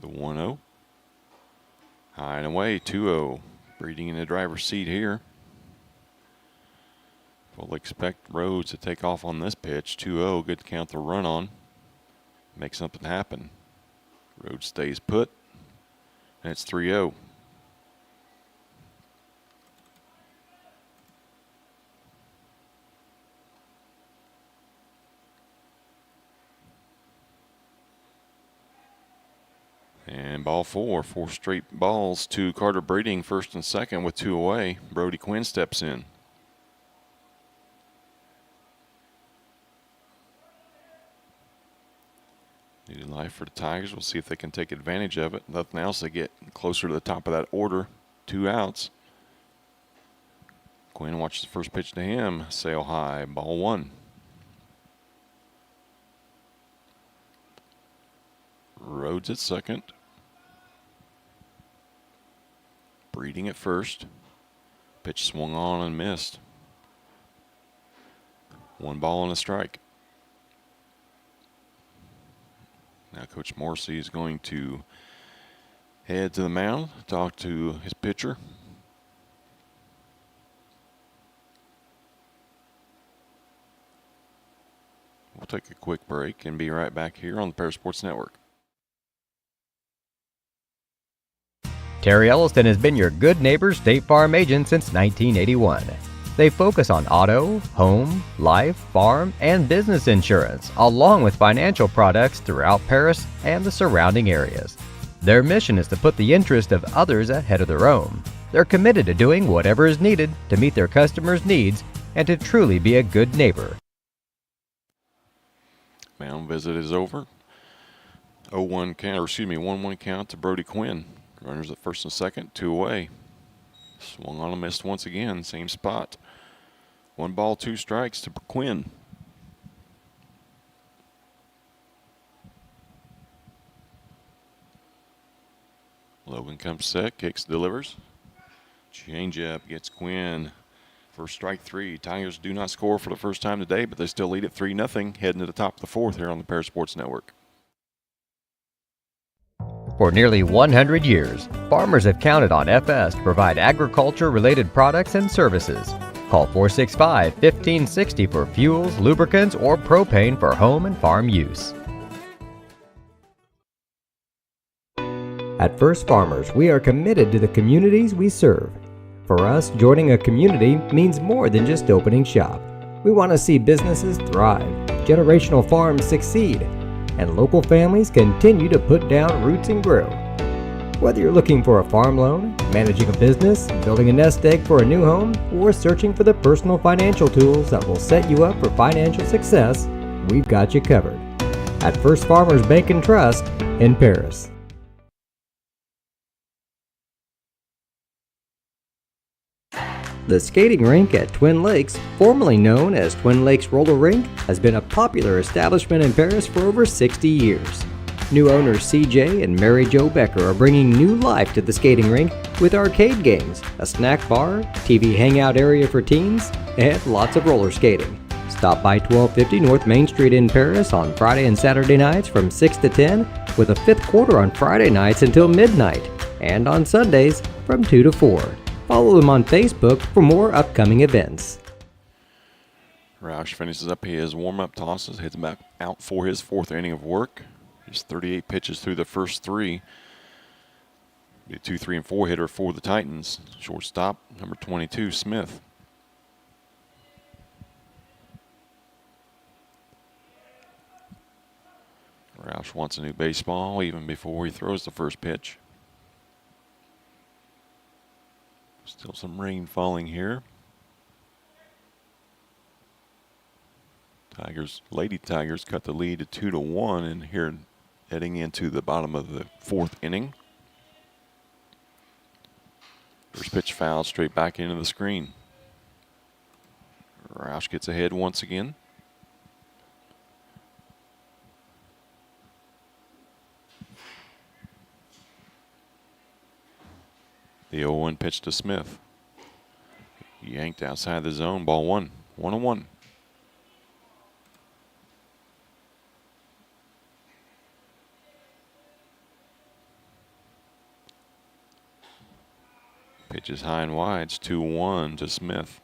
The 1-0. High and away, 2-0. Breeding in the driver's seat here. We'll expect Rhodes to take off on this pitch. 2-0, good to count the run on. Make something happen. Rhodes stays put. And it's 3-0. And ball four straight balls to Carter Breeding, first and second with 2 away. Brody Quinn steps in. Needed life for the Tigers. We'll see if they can take advantage of it. Nothing else, they get closer to the top of that order. 2 outs. Quinn watches the first pitch to him. Sail high, ball 1. Rhodes at second. Breeding at first. Pitch swung on and missed. 1 ball and a strike. Now Coach Morrissey is going to head to the mound, talk to his pitcher. We'll take a quick break and be right back here on the Paris Sports Network. Terry Elliston has been your good neighbor State Farm agent since 1981. They focus on auto, home, life, farm, and business insurance, along with financial products throughout Paris and the surrounding areas. Their mission is to put the interest of others ahead of their own. They're committed to doing whatever is needed to meet their customers' needs and to truly be a good neighbor. Mound visit is over. 1-1 count to Brody Quinn. Runners at first and second, 2 away. Swung on and missed once again, same spot. 1 ball, 2 strikes to Quinn. Logan comes set, kicks, delivers. Changeup gets Quinn. First strike 3. Tigers do not score for the first time today, but they still lead at 3-0, heading to the top of the 4th here on the Paris Sports Network. For nearly 100 years, farmers have counted on FS to provide agriculture-related products and services. Call 465-1560 for fuels, lubricants, or propane for home and farm use. At First Farmers, we are committed to the communities we serve. For us, joining a community means more than just opening shop. We want to see businesses thrive, generational farms succeed, and local families continue to put down roots and grow. Whether you're looking for a farm loan, managing a business, building a nest egg for a new home, or searching for the personal financial tools that will set you up for financial success, we've got you covered. At First Farmers Bank and Trust in Paris. The skating rink at Twin Lakes, formerly known as Twin Lakes Roller Rink, has been a popular establishment in Paris for over 60 years. New owners CJ and Mary Jo Becker are bringing new life to the skating rink with arcade games, a snack bar, TV hangout area for teens, and lots of roller skating. Stop by 1250 North Main Street in Paris on Friday and Saturday nights from 6 to 10, with a fifth quarter on Friday nights until midnight, and on Sundays from 2 to 4. Follow them on Facebook for more upcoming events. Roush finishes up his warm-up tosses, heads back out for his 4th inning of work. Just 38 pitches through the first 3. Be a 2, 3, and 4 hitter for the Titans. Shortstop, number 22, Smith. Roush wants a new baseball even before he throws the first pitch. Still some rain falling here. Lady Tigers cut the lead to 2-1, and here heading into the bottom of the 4th inning. First pitch fouled straight back into the screen. Roush gets ahead once again. The 0-1 pitch to Smith. Yanked outside the zone, ball 1. 1-1. Pitch is high and wide. It's 2-1 to Smith.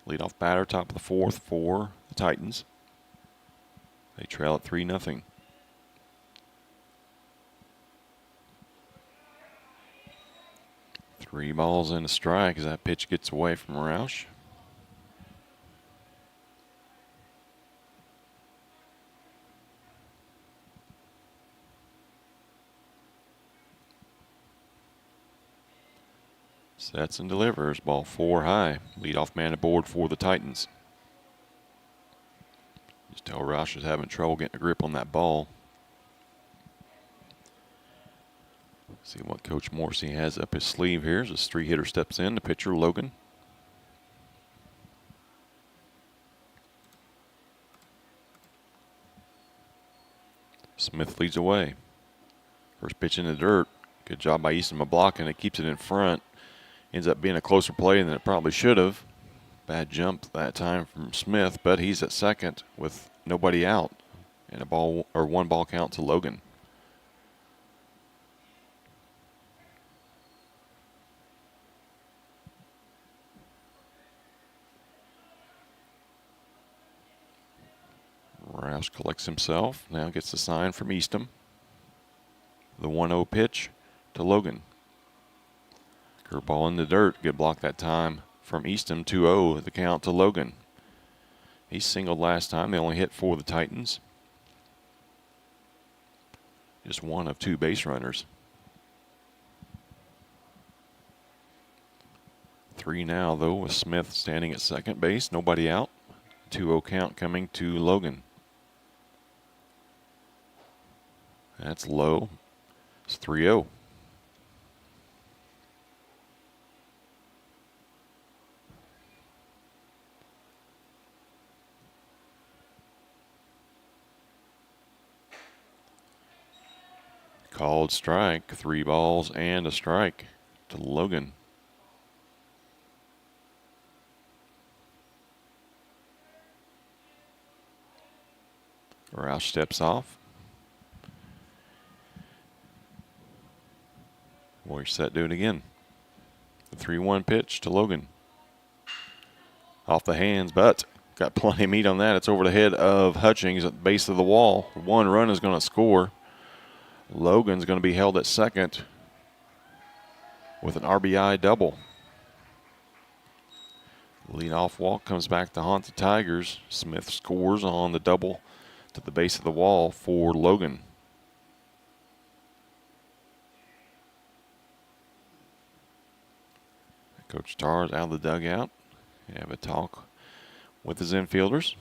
Leadoff batter, top of the fourth for the Titans. They trail at 3-0. Three balls and a strike as that pitch gets away from Roush. Sets and delivers. Ball 4 high. Leadoff man aboard for the Titans. Just tell Roush is having trouble getting a grip on that ball. See what Coach Morrissey has up his sleeve here as this 3-hitter steps in. The pitcher, Logan. Smith leads away. First pitch in the dirt. Good job by Easton blocking it. Keeps it in front. Ends up being a closer play than it probably should have. Bad jump that time from Smith, but he's at second with nobody out. And a ball or 1 ball count to Logan. Roush collects himself. Now gets the sign from Eastham. The 1-0 pitch to Logan. Curveball in the dirt. Good block that time from Eastham. 2-0 the count to Logan. He singled last time. They only hit for the Titans. Just one of 2 base runners. 3 now, though, with Smith standing at second base. Nobody out. 2-0 count coming to Logan. That's low. It's 3-0. Called strike. 3 balls and a strike to Logan. Roush steps off. Warriors set, do it again. The 3-1 pitch to Logan. Off the hands, but got plenty of meat on that. It's over the head of Hutchings at the base of the wall. 1 run is going to score. Logan's going to be held at second with an RBI double. Leadoff walk comes back to haunt the Tigers. Smith scores on the double to the base of the wall for Logan. Coach Tarr's out of the dugout. Have a talk with his infielders.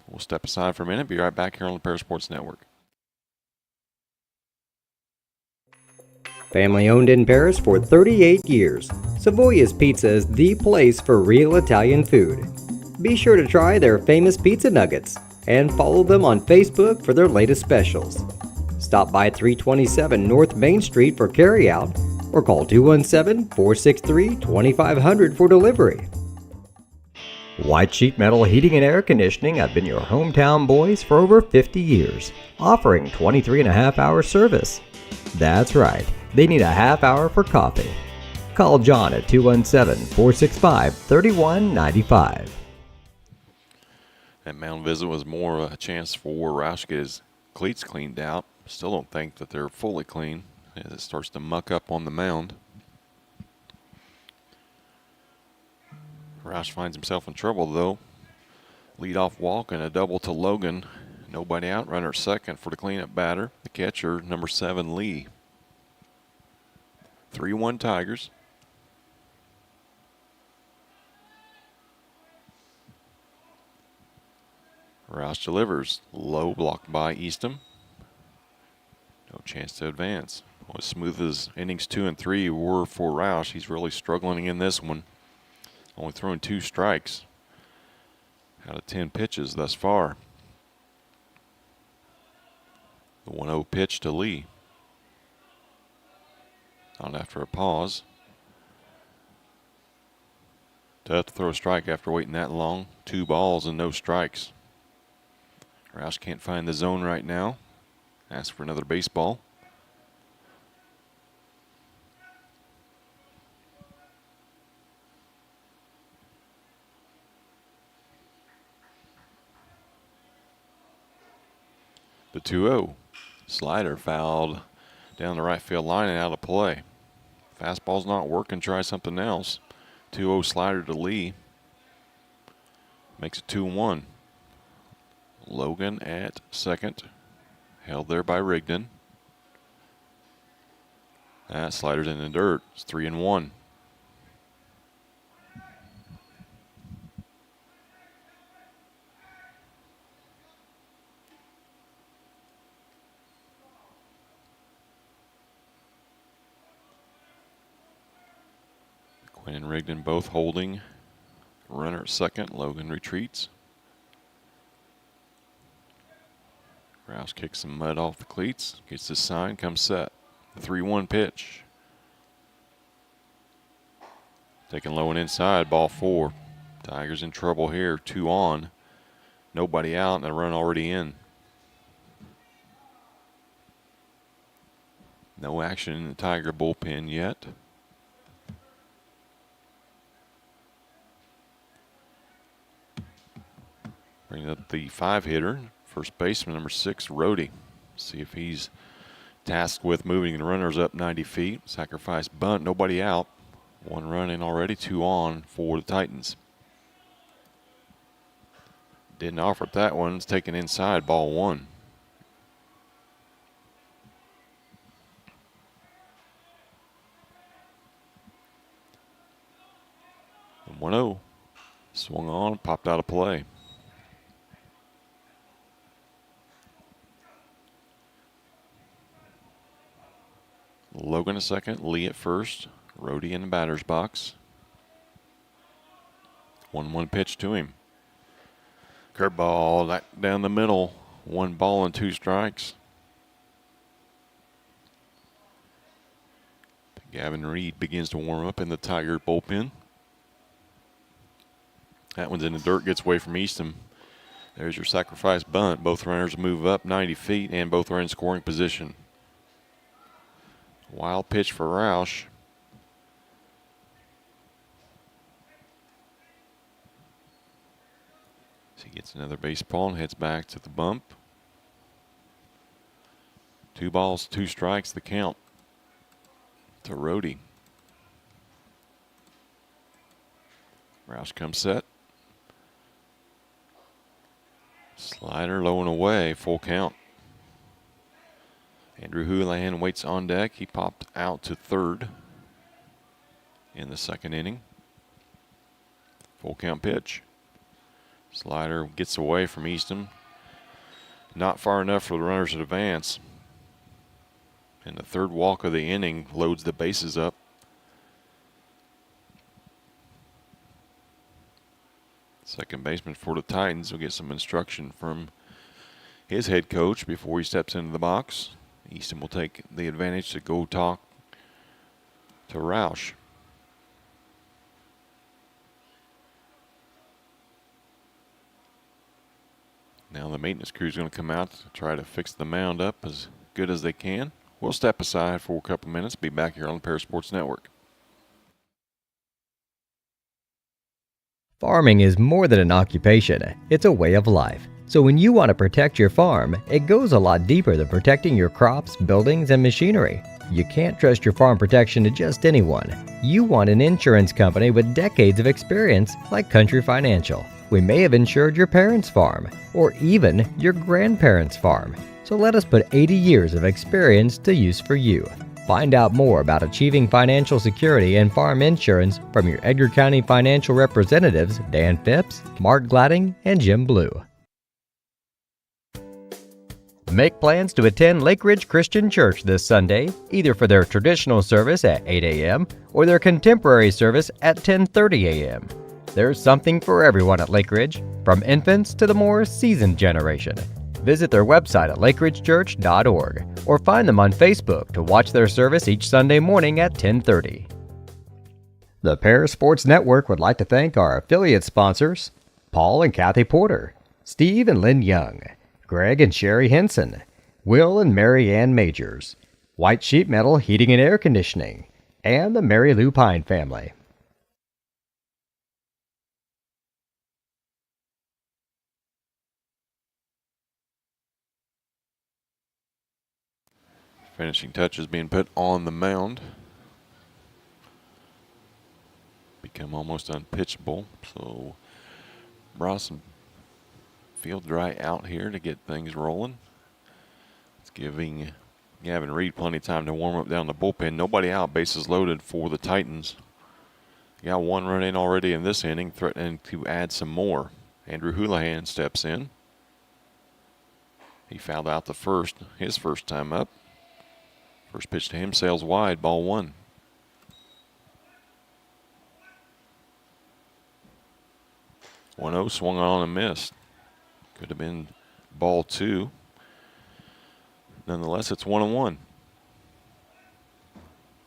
We'll step aside for a minute. Be right back here on the Paris Sports Network. Family owned in Paris for 38 years, Savoya's Pizza is the place for real Italian food. Be sure to try their famous pizza nuggets and follow them on Facebook for their latest specials. Stop by 327 North Main Street for carryout or call 217-463-2500 for delivery. White Sheet Metal Heating and Air Conditioning have been your hometown boys for over 50 years, offering 23.5-hour service. That's right, they need a half hour for coffee. Call John at 217-465-3195. That mound visit was more of a chance for Roush to get his cleats cleaned out. Still don't think that they're fully clean as it starts to muck up on the mound. Roush finds himself in trouble, though. Leadoff walk and a double to Logan. Nobody out. Runner second for the cleanup batter. The catcher, number 7, Lee. 3-1 Tigers. Roush delivers. Low, blocked by Eastham. No chance to advance. Well, as smooth as innings 2 and 3 were for Roush, he's really struggling in this one. Only throwing 2 strikes out of 10 pitches thus far. The 1-0 pitch to Lee. Not after a pause. Tough to throw a strike after waiting that long. 2 balls and no strikes. Roush can't find the zone right now. Ask for another baseball. 2-0. Slider fouled down the right field line and out of play. Fastball's not working. Try something else. 2-0 slider to Lee. Makes it 2-1. Logan at second. Held there by Rigdon. That slider's in the dirt. It's 3-1. Quinn and Rigdon both holding. Runner at second. Logan retreats. Rouse kicks some mud off the cleats. Gets the sign. Comes set. The 3-1 pitch. Taking low and inside. Ball 4. Tigers in trouble here. 2 on. Nobody out and a run already in. No action in the Tiger bullpen yet. Bring up the 5-hitter, first baseman, number 6, Rhodey. See if he's tasked with moving the runners up 90 feet. Sacrifice bunt, nobody out. 1 run in already, 2 on for the Titans. Didn't offer it that one. It's taken inside, ball 1. And 1-0. Swung on, popped out of play. Logan at second, Lee at first, Rhodey in the batter's box. 1-1 pitch to him. Curveball down the middle. 1 ball and 2 strikes. Gavin Reed begins to warm up in the Tiger bullpen. That one's in the dirt, gets away from Easton. There's your sacrifice bunt. Both runners move up 90 feet and both are in scoring position. Wild pitch for Roush. So he gets another baseball and heads back to the bump. 2 balls, 2 strikes, the count to Rhodey. Roush comes set. Slider low and away, full count. Andrew Houlihan waits on deck. He popped out to third in the 2nd inning. Full count pitch. Slider gets away from Easton. Not far enough for the runners to advance. And the 3rd walk of the inning loads the bases up. Second baseman for the Titans will get some instruction from his head coach before he steps into the box. Easton will take the advantage to go talk to Roush. Now the maintenance crew is going to come out to try to fix the mound up as good as they can. We'll step aside for a couple minutes. Be back here on the Paris Sports Network. Farming is more than an occupation, it's a way of life. So when you want to protect your farm, it goes a lot deeper than protecting your crops, buildings, and machinery. You can't trust your farm protection to just anyone. You want an insurance company with decades of experience like Country Financial. We may have insured your parents' farm, or even your grandparents' farm. So let us put 80 years of experience to use for you. Find out more about achieving financial security and farm insurance from your Edgar County financial representatives Dan Phipps, Mark Gladding, and Jim Blue. Make plans to attend Lake Ridge Christian Church this Sunday, either for their traditional service at 8 a.m. or their contemporary service at 10:30 a.m. There's something for everyone at Lake Ridge, from infants to the more seasoned generation. Visit their website at lakeridgechurch.org or find them on Facebook to watch their service each Sunday morning at 10:30. The Paris Sports Network would like to thank our affiliate sponsors, Paul and Kathy Porter, Steve and Lynn Young, Greg and Sherry Henson, Will and Mary Ann Majors, White Sheet Metal Heating and Air Conditioning, and the Mary Lou Pine family. Finishing touches being put on the mound. Become almost unpitchable. So Ross and field dry out here to get things rolling. It's giving Gavin Reed plenty of time to warm up down the bullpen. Nobody out, bases loaded for the Titans. Got one run in already in this inning, threatening to add some more. Andrew Houlihan steps in. He fouled out the first, his first time up. First pitch to him sails wide, ball one. One-0 swung on and missed. Could have been ball two. Nonetheless, it's 1-1.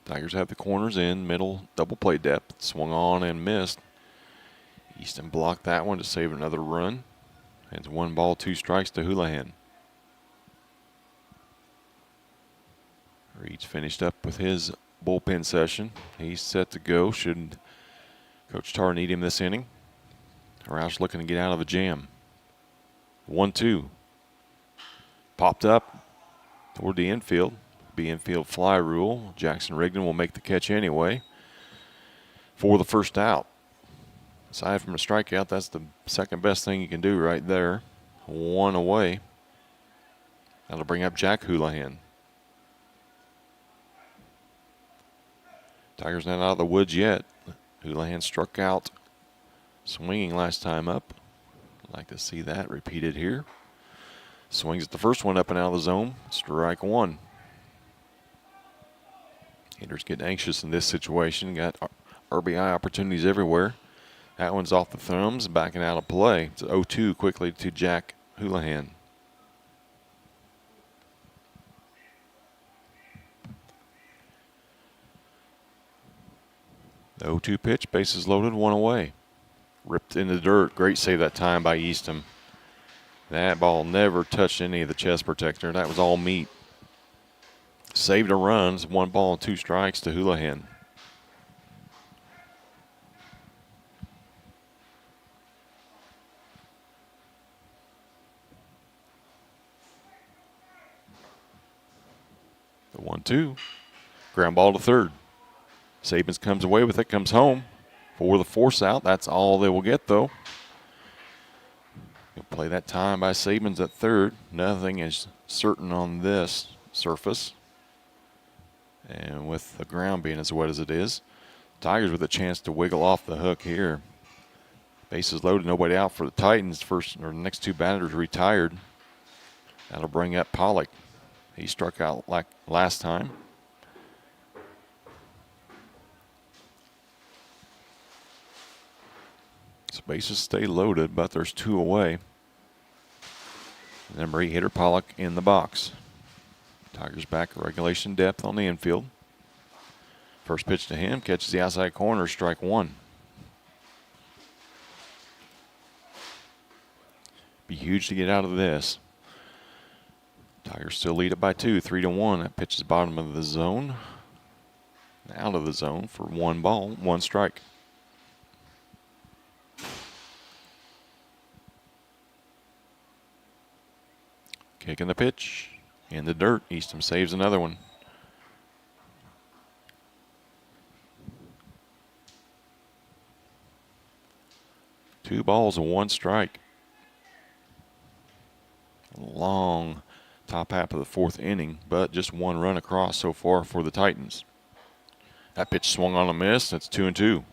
Tigers have the corners in, middle double play depth. Swung on and missed. Easton blocked that one to save another run. It's 1 ball, 2 strikes to Houlihan. Reed's finished up with his bullpen session. He's set to go. Should Coach Tarr need him this inning? Roush looking to get out of a jam. 1-2. Popped up toward the infield. Be infield fly rule. Jackson Rigdon will make the catch anyway for the first out. Aside from a strikeout, that's the second best thing you can do right there. 1 away. That'll bring up Jack Houlihan. Tigers not out of the woods yet. Houlihan struck out swinging last time up. I'd like to see that repeated here. Swings at the first one up and out of the zone. Strike one. Hitters getting anxious in this situation. Got RBI opportunities everywhere. That one's off the thumbs, backing out of play. It's 0-2 quickly to Jack Houlihan. The 0-2 pitch, bases loaded, 1 away. Ripped in the dirt. Great save that time by Eastham. That ball never touched any of the chest protector. That was all meat. Saved a run. 1 ball and 2 strikes to Houlihan. The 1-2. Ground ball to third. Sabins comes away with it, comes home for the force out. That's all they will get, though. You'll play that time by Sabins at third. Nothing is certain on this surface. And with the ground being as wet as it is, Tigers with a chance to wiggle off the hook here. Bases loaded, nobody out for the Titans. First or next 2 batters retired. That'll bring up Pollock. He struck out like last time. So bases stay loaded, but there's 2 away. Number 8 hitter Pollock in the box. Tigers back at regulation depth on the infield. First pitch to him, catches the outside corner, strike one. Be huge to get out of this. Tigers still lead it by 2, 3-1. That pitch is bottom of the zone. Out of the zone for 1 ball, 1 strike. Kicking the pitch in the dirt. Eastham saves another one. Two balls and 1 strike. Long top half of the 4th inning, but just 1 run across so far for the Titans. That pitch swung on a miss. That's 2-2.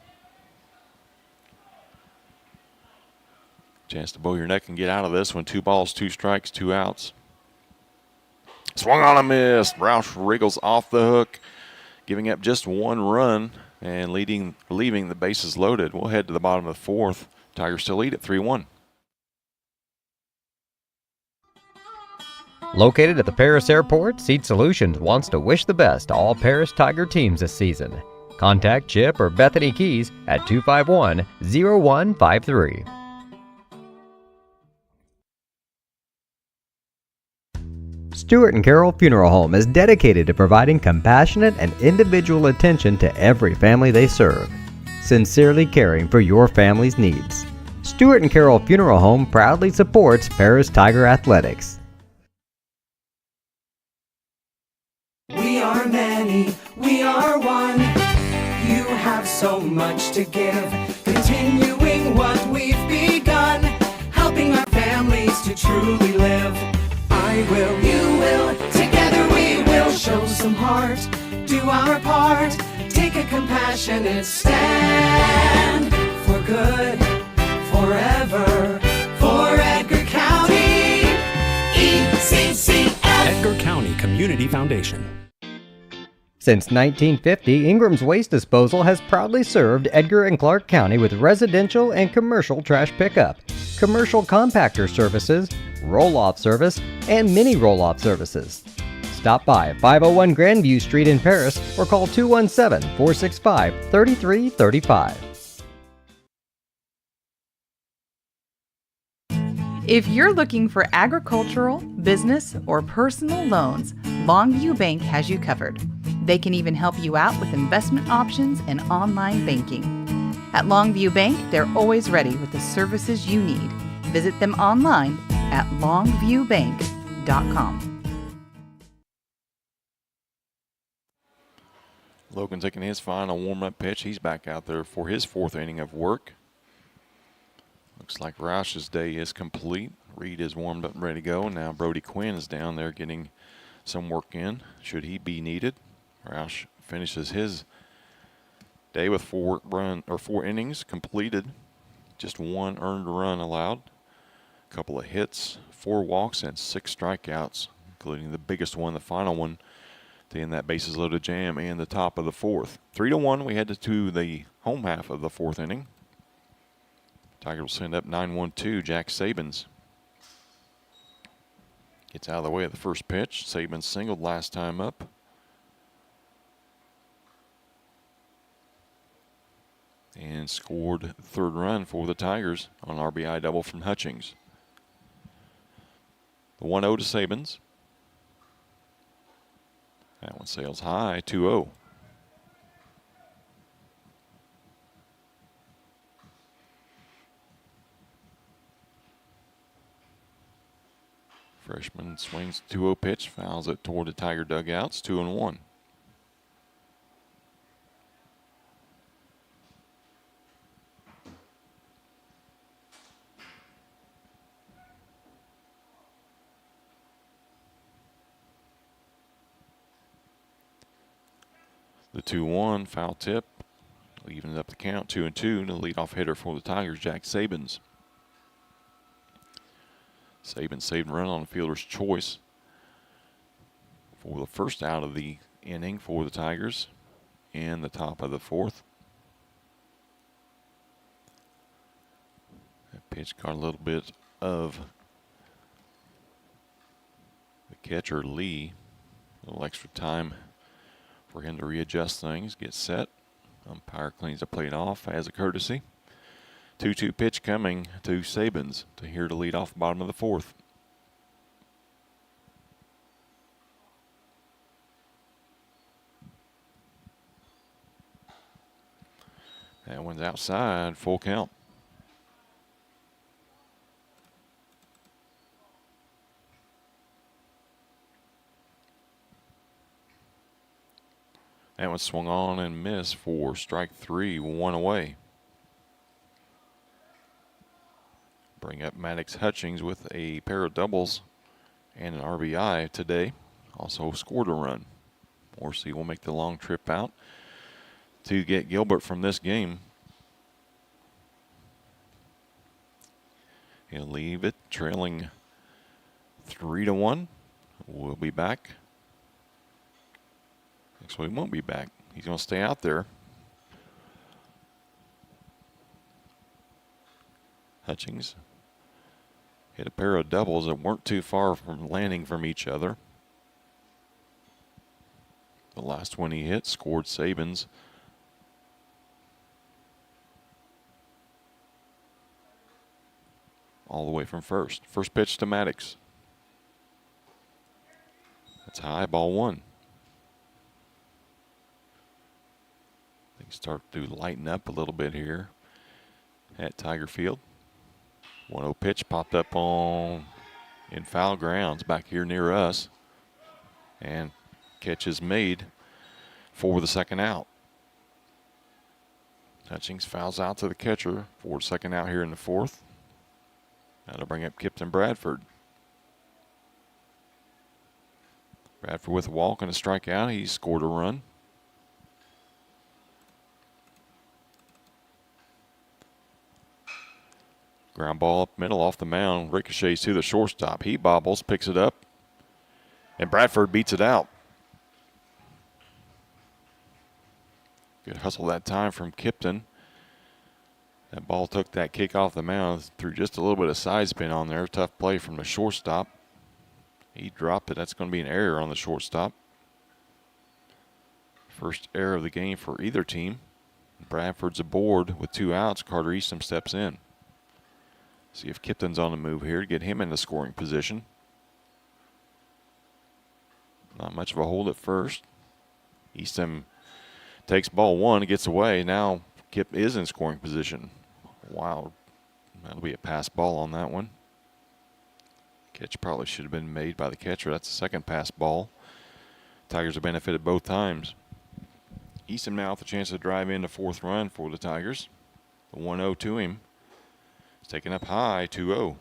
Chance to bow your neck and get out of this one. 2 balls, 2 strikes, 2 outs. Swung on a miss. Roush wriggles off the hook, giving up just 1 run and leaving the bases loaded. We'll head to the bottom of the 4th. Tigers still lead at 3-1. Located at the Paris Airport, Seat Solutions wants to wish the best to all Paris Tiger teams this season. Contact Chip or Bethany Keys at 251-0153. Stewart and Carroll Funeral Home is dedicated to providing compassionate and individual attention to every family they serve, sincerely caring for your family's needs. Stewart and Carroll Funeral Home proudly supports Paris Tiger Athletics. are many, we are one. You have so much to give, continuing what we've begun, helping our families to truly live. I will, you will, together we will show some heart, do our part, take a compassionate stand for good, forever, for Edgar County, ECCF. Edgar County Community Foundation. Since 1950, Ingram's Waste Disposal has proudly served Edgar and Clark County with residential and commercial trash pickup, commercial compactor services, roll-off service, and mini roll-off services. Stop by at 501 Grandview Street in Paris or call 217-465-3335. If you're looking for agricultural, business, or personal loans, Longview Bank has you covered. They can even help you out with investment options and online banking. At Longview Bank, they're always ready with the services you need. Visit them online at longviewbank.com. Logan taking his final warm-up pitch. He's back out there for his fourth inning of work. Looks like Roush's day is complete. Reed is warmed up and ready to go. Now Brody Quinn is down there getting some work in, should he be needed. Roush finishes his day with four innings completed. Just one earned run allowed. A couple of hits, 4 walks, and 6 strikeouts, including the biggest one, the final one, to end that bases loaded jam and the top of the fourth. 3-1, we head to the home half of the fourth inning. Tigers will send up 9-1-2, Jack Sabins. Gets out of the way of the first pitch. Sabins singled last time up. And scored the third run for the Tigers on an RBI double from Hutchings. The 1-0 to Sabins. That one sails high, 2-0. Freshman swings 2-0 pitch, fouls it toward the Tiger dugouts, 2-1. The 2-1 foul tip, evening up the count, 2-2. The leadoff hitter for the Tigers, Jack Sabins. Sabins saved a run on the fielder's choice for the first out of the inning for the Tigers in the top of the fourth. That pitch got a little bit of the catcher, Lee. A little extra time for him to readjust things, get set. Umpire cleans the plate off as a courtesy. 2-2 pitch coming to Sabins to here to lead off the bottom of the fourth. That one's outside, full count. That one swung on and missed for strike 3, 1 away. Bring up Maddox Hutchings with a pair of doubles and an RBI today. Also scored a run. Morrissey will make the long trip out to get Gilbert from this game. He'll leave it trailing 3-1. We'll be back. Actually, he won't be back. He's going to stay out there. Hutchings hit a pair of doubles that weren't too far from landing from each other. The last one he hit scored Sabins. All the way from first. First pitch to Maddox. That's high, ball 1. Things start to lighten up a little bit here at Tiger Field. 1-0 pitch popped up in foul grounds back here near us. And catch is made for the second out. Hutchings fouls out to the catcher for the second out here in the fourth. That'll bring up Kipton Bradford. Bradford with a walk and a strikeout. He scored a run. Ground ball up middle off the mound. Ricochets to the shortstop. He bobbles, picks it up, and Bradford beats it out. Good hustle that time from Kipton. That ball took that kick off the mound, threw just a little bit of side spin on there. Tough play from the shortstop. He dropped it. That's going to be an error on the shortstop. First error of the game for either team. Bradford's aboard with 2 outs. Carter Eastham steps in. See if Kipton's on the move here to get him in the scoring position. Not much of a hold at first. Eastham takes ball 1, gets away. Now Kip is in scoring position. Wow, that'll be a pass ball on that one. Catch probably should have been made by the catcher. That's the second pass ball. Tigers have benefited both times. Eastham now with a chance to drive in the 4th run for the Tigers. The 1-0 to him. It's taken up high, 2-0.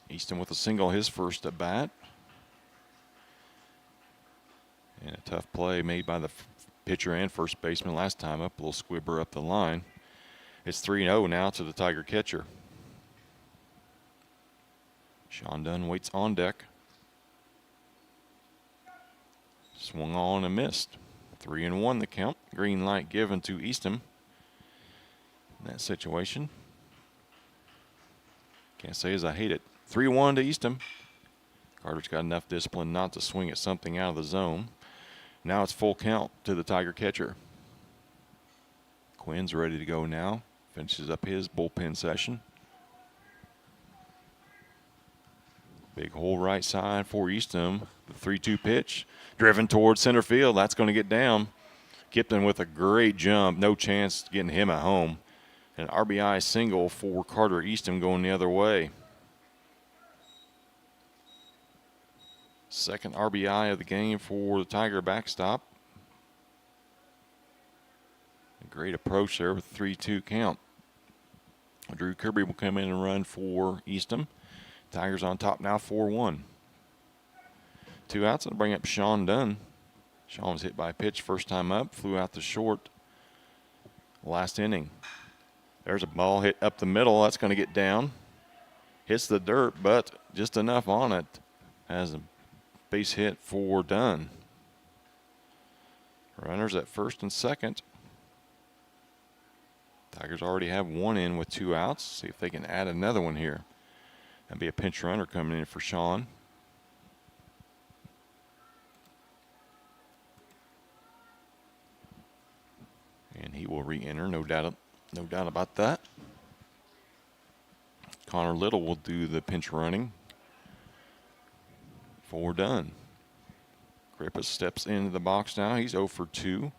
Eastham with a single, his first at bat. And a tough play made by the pitcher and first baseman last time up. A little squibber up the line. It's 3-0 now to the Tiger catcher. Sean Dunn waits on deck. Swung on and missed. 3-1 the count. Green light given to Eastham in that situation. Can't say as I hate it. 3-1 to Eastham. Carter's got enough discipline not to swing at something out of the zone. Now it's full count to the Tiger catcher. Quinn's ready to go now. Finishes up his bullpen session. Big hole right side for Eastham. The 3-2 pitch. Driven towards center field. That's going to get down. Kipton with a great jump. No chance getting him at home. An RBI single for Carter Eastham going the other way. Second RBI of the game for the Tiger backstop. A great approach there with 3-2 count. Drew Kirby will come in and run for Eastham. Tigers on top now 4-1. 2 outs and bring up Sean Dunn. Sean was hit by a pitch first time up, flew out to short last inning. There's a ball hit up the middle. That's going to get down. Hits the dirt, but just enough on it. Has a base hit for Dunn. Runners at first and second. Tigers already have 1 in with 2 outs. See if they can add another one here. That'd be a pinch runner coming in for Sean. And he will re-enter, no doubt about that. Connor Little will do the pinch running for Dunn. Grippus steps into the box now. He's 0 for 2.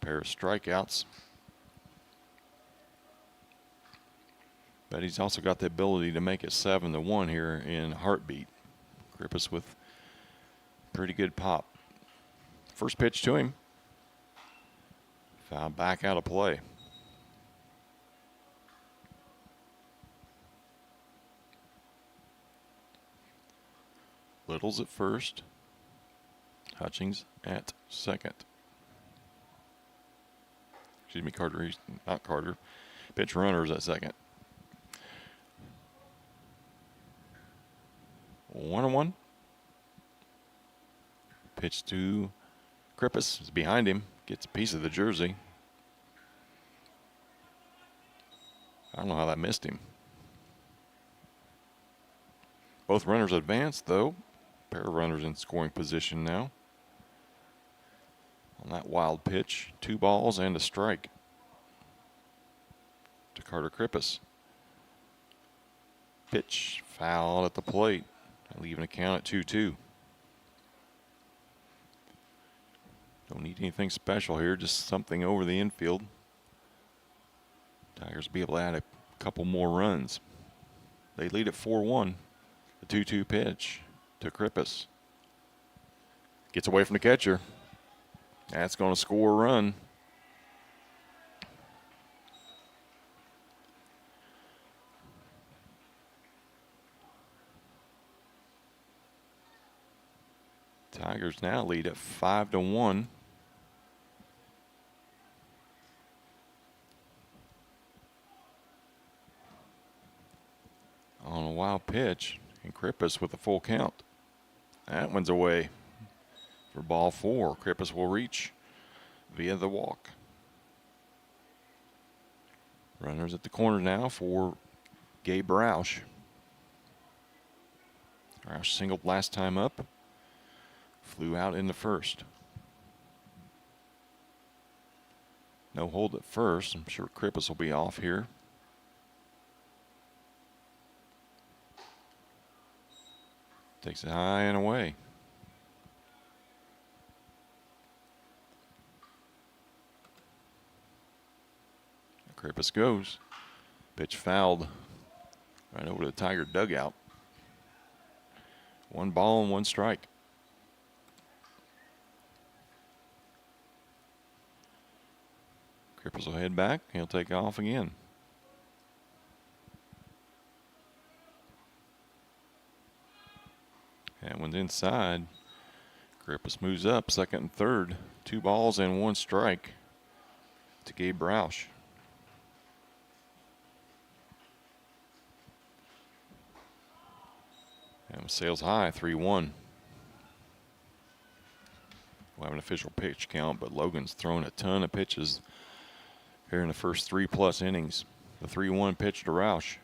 Pair of strikeouts. But he's also got the ability to make it 7-1 here in heartbeat. Grippus with pretty good pop. First pitch to him. Foul back out of play. Little's at first. Hutchings at second. Excuse me, Carter, not Carter. Pitch runners at second. 1-1. Pitch to Grippus is behind him. Gets a piece of the jersey. I don't know how that missed him. Both runners advanced, though. Pair of runners in scoring position now. On that wild pitch, 2 balls and a strike to Carter Grippus. Pitch foul at the plate, leaving a count at 2-2. Don't need anything special here, just something over the infield. Tigers will be able to add a couple more runs. They lead at 4-1. The 2-2 pitch to Krippus. Gets away from the catcher. That's going to score a run. Tigers now lead at 5-1. On a wild pitch, and Krippus with a full count. That one's away for ball 4. Krippus will reach via the walk. Runners at the corner now for Gabe Roush. Roush singled last time up. Flew out in the first. No hold at first. I'm sure Krippus will be off here. Takes it high and away. Krippus goes. Pitch fouled right over to the Tiger dugout. 1 ball and 1 strike. Krippus will head back. He'll take off again. That one's inside. Krippus moves up, 2nd and 3rd. 2 balls and 1 strike to Gabe Roush. And sails high, 3-1. We'll have an official pitch count, but Logan's thrown a ton of pitches here in the first 3+ innings. The 3-1 pitch to Roush.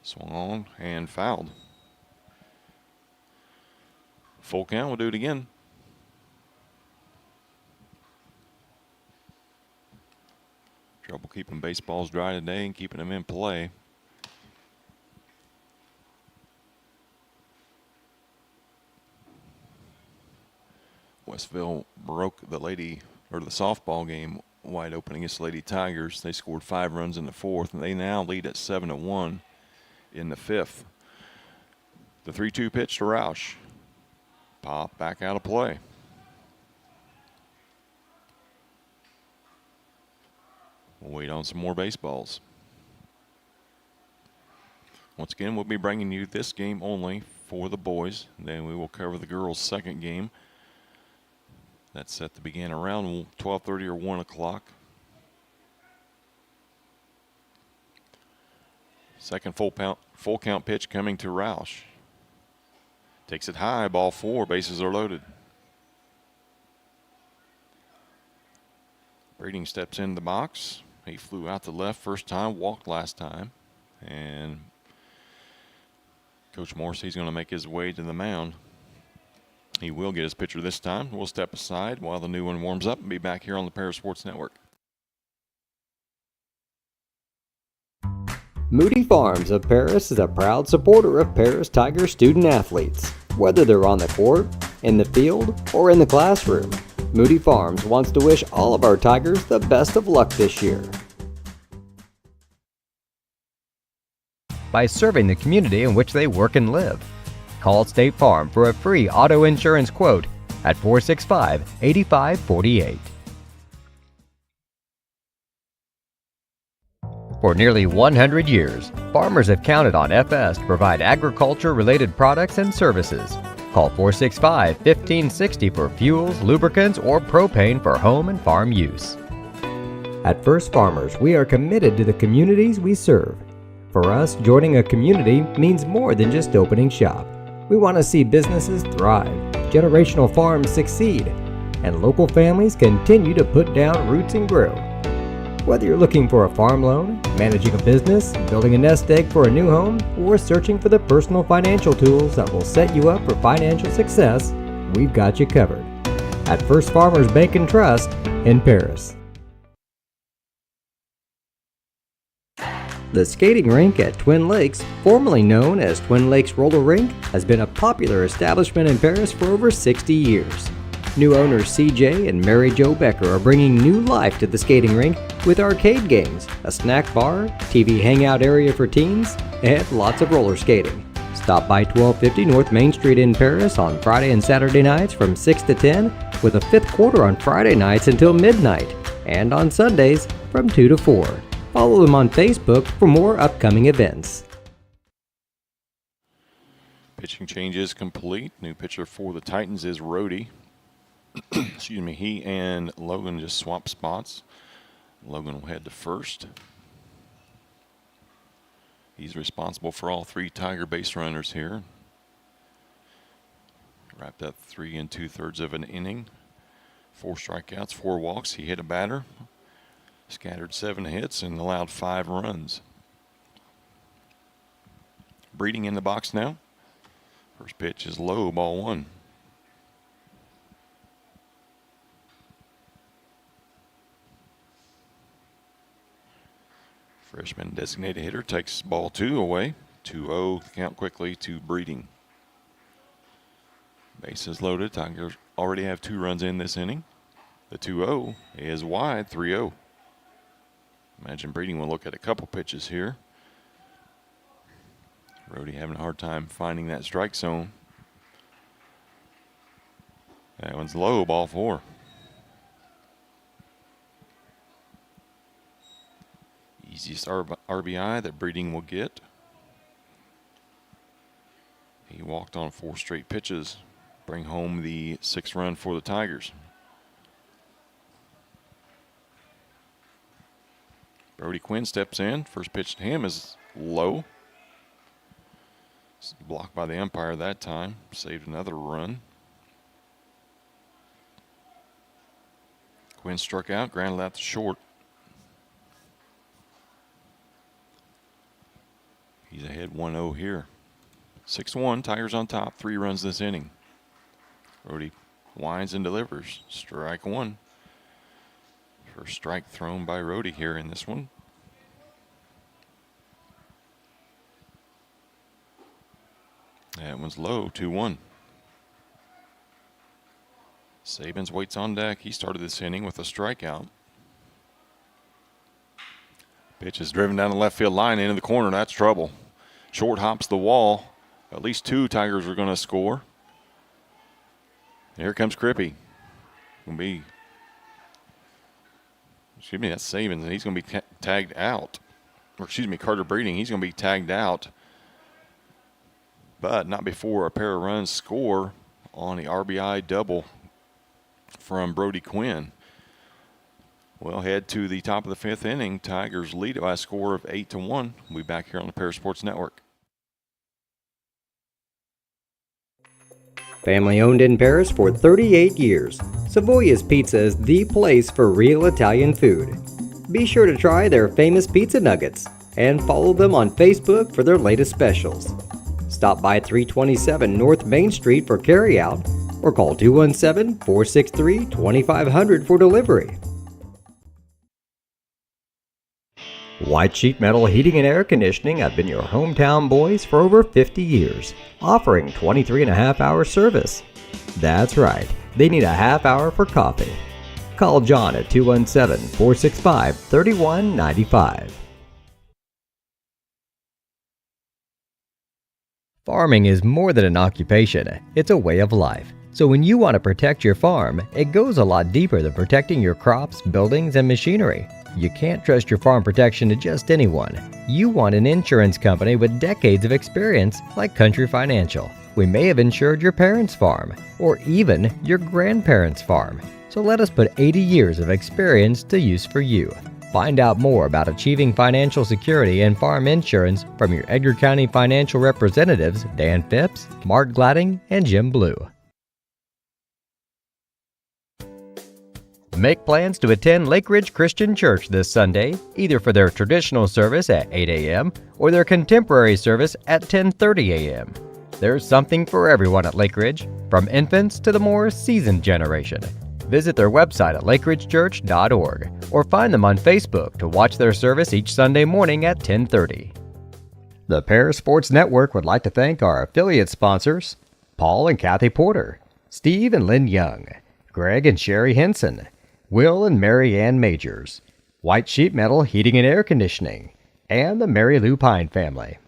Swung on and fouled. Full count, we'll do it again. Trouble keeping baseballs dry today and keeping them in play. Westville broke the softball game wide open against the Lady Tigers. They scored 5 runs in the 4th, and they now lead at 7-1 in the 5th. The 3-2 pitch to Roush. Pop back out of play. We'll wait on some more baseballs. Once again, we'll be bringing you this game only for the boys. Then we will cover the girls' second game. That's set to begin around 12:30 or 1 o'clock. Second full count pitch coming to Roush. Takes it high, ball 4, bases are loaded. Breeding steps in the box. He flew out to left first time, walked last time. And Coach Morrissey's going to make his way to the mound. He will get his pitcher this time. We'll step aside while the new one warms up and be back here on the Paris Sports Network. Moody Farms of Paris is a proud supporter of Paris Tiger student athletes. Whether they're on the court, in the field, or in the classroom, Moody Farms wants to wish all of our Tigers the best of luck this year. By serving the community in which they work and live. Call State Farm for a free auto insurance quote at 465-8548. For nearly 100 years, farmers have counted on FS to provide agriculture-related products and services. Call 465-1560 for fuels, lubricants, or propane for home and farm use. At First Farmers, we are committed to the communities we serve. For us, joining a community means more than just opening shop. We want to see businesses thrive, generational farms succeed, and local families continue to put down roots and grow. Whether you're looking for a farm loan, managing a business, building a nest egg for a new home, or searching for the personal financial tools that will set you up for financial success, we've got you covered. At First Farmers Bank and Trust in Paris. The skating rink at Twin Lakes, formerly known as Twin Lakes Roller Rink, has been a popular establishment in Paris for over 60 years. New owners CJ and Mary Jo Becker are bringing new life to the skating rink with arcade games, a snack bar, TV hangout area for teens, and lots of roller skating. Stop by 1250 North Main Street in Paris on Friday and Saturday nights from 6 to 10, with a fifth quarter on Friday nights until midnight, and on Sundays from 2 to 4. Follow them on Facebook for more upcoming events. Pitching change is complete. New pitcher for the Titans is Rhodey. Excuse me. He and Logan just swapped spots. Logan will head to first. He's responsible for all 3 Tiger base runners here. Wrapped up 3 2/3 of an inning. 4 strikeouts, 4 walks. He hit a batter, scattered 7 hits, and allowed 5 runs. Breeding in the box now. First pitch is low, ball 1. Freshman designated hitter takes ball 2 away. 2-0, count quickly to Breeding. Bases loaded. Tigers already have 2 runs in this inning. The 2-0 is wide, 3-0. Imagine Breeding will look at a couple pitches here. Rhodey having a hard time finding that strike zone. That one's low, ball 4. Easiest RBI that Breeding will get. He walked on 4 straight pitches, bring home the 6th run for the Tigers. Brody Quinn steps in. First pitch to him is low. It's blocked by the umpire that time. Saved another run. Quinn struck out, grounded out to short. He's ahead 1-0 here. 6-1, Tigers on top. 3 runs this inning. Rhodey winds and delivers. Strike 1. First strike thrown by Rhodey here in this one. That one's low, 2-1. Sabins waits on deck. He started this inning with a strikeout. Pitch is driven down the left field line into the corner. That's trouble. Short hops the wall. At least 2 Tigers are going to score. Here comes Crippy. That's Sabins, and he's going to be tagged out. Or excuse me, Carter Breeding. He's going to be tagged out. But not before a pair of runs score on the RBI double from Brody Quinn. We'll head to the top of the 5th inning. Tigers lead it by a score of 8-1. We'll be back here on the Paris Sports Network. Family owned in Paris for 38 years, Savoya's Pizza is the place for real Italian food. Be sure to try their famous pizza nuggets and follow them on Facebook for their latest specials. Stop by 327 North Main Street for carryout or call 217-463-2500 for delivery. White Sheet Metal Heating and Air Conditioning have been your hometown boys for over 50 years, offering 23.5-hour service. That's right, they need a half hour for coffee. Call John at 217-465-3195. Farming is more than an occupation, it's a way of life. So when you want to protect your farm, it goes a lot deeper than protecting your crops, buildings, and machinery. You can't trust your farm protection to just anyone. You want an insurance company with decades of experience like Country Financial. We may have insured your parents' farm, or even your grandparents' farm. So let us put 80 years of experience to use for you. Find out more about achieving financial security and farm insurance from your Edgar County financial representatives, Dan Phipps, Mark Gladding, and Jim Blue. Make plans to attend Lake Ridge Christian Church this Sunday, either for their traditional service at 8 a.m. or their contemporary service at 10:30 a.m. There's something for everyone at Lake Ridge, from infants to the more seasoned generation. Visit their website at lakeridgechurch.org or find them on Facebook to watch their service each Sunday morning at 10:30. The Paris Sports Network would like to thank our affiliate sponsors, Paul and Kathy Porter, Steve and Lynn Young, Greg and Sherry Henson, Will and Mary Ann Majors, White Sheet Metal Heating and Air Conditioning, and the Mary Lou Pine family.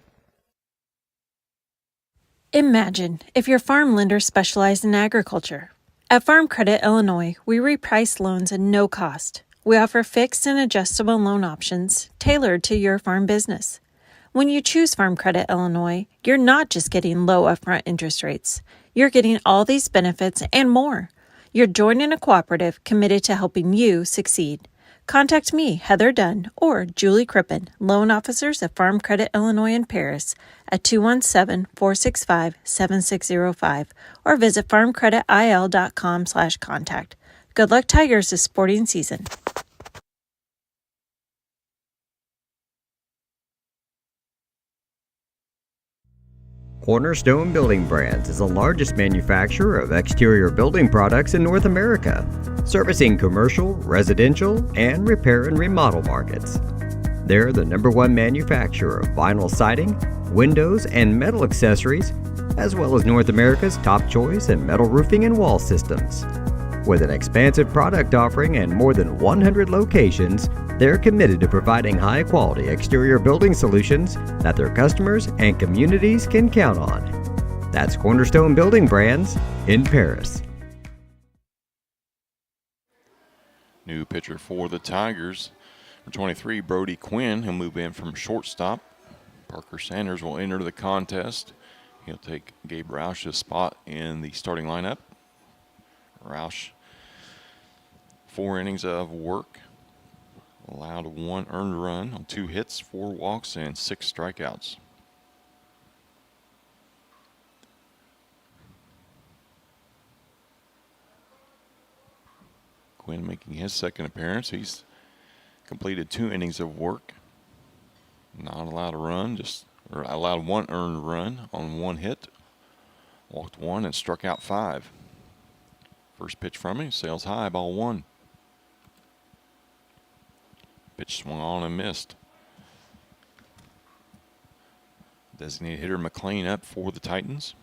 Imagine if your farm lender specialized in agriculture. At Farm Credit Illinois, we reprice loans at no cost. We offer fixed and adjustable loan options tailored to your farm business. When you choose Farm Credit Illinois, you're not just getting low upfront interest rates. You're getting all these benefits and more. You're joining a cooperative committed to helping you succeed. Contact me, Heather Dunn, or Julie Crippen, loan officers at Farm Credit Illinois in Paris at 217-465-7605 or visit farmcreditil.com/contact. Good luck, Tigers, this sporting season. Cornerstone Building Brands is the largest manufacturer of exterior building products in North America, servicing commercial, residential, and repair and remodel markets. They're the #1 manufacturer of vinyl siding, windows, and metal accessories, as well as North America's top choice in metal roofing and wall systems. With an expansive product offering and more than 100 locations, they're committed to providing high-quality exterior building solutions that their customers and communities can count on. That's Cornerstone Building Brands in Paris. New pitcher for the Tigers. For 23, Brody Quinn. He'll move in from shortstop. Parker Sanders will enter the contest. He'll take Gabe Roush's spot in the starting lineup. Roush, 4 innings of work. Allowed 1 earned run on 2 hits, 4 walks, and 6 strikeouts. Quinn making his second appearance. He's completed 2 innings of work. Not allowed a run, allowed 1 earned run on 1 hit. Walked 1 and struck out 5. First pitch from him, sails high, ball 1. Pitch swung on and missed. Designated hitter McLean up for the Titans.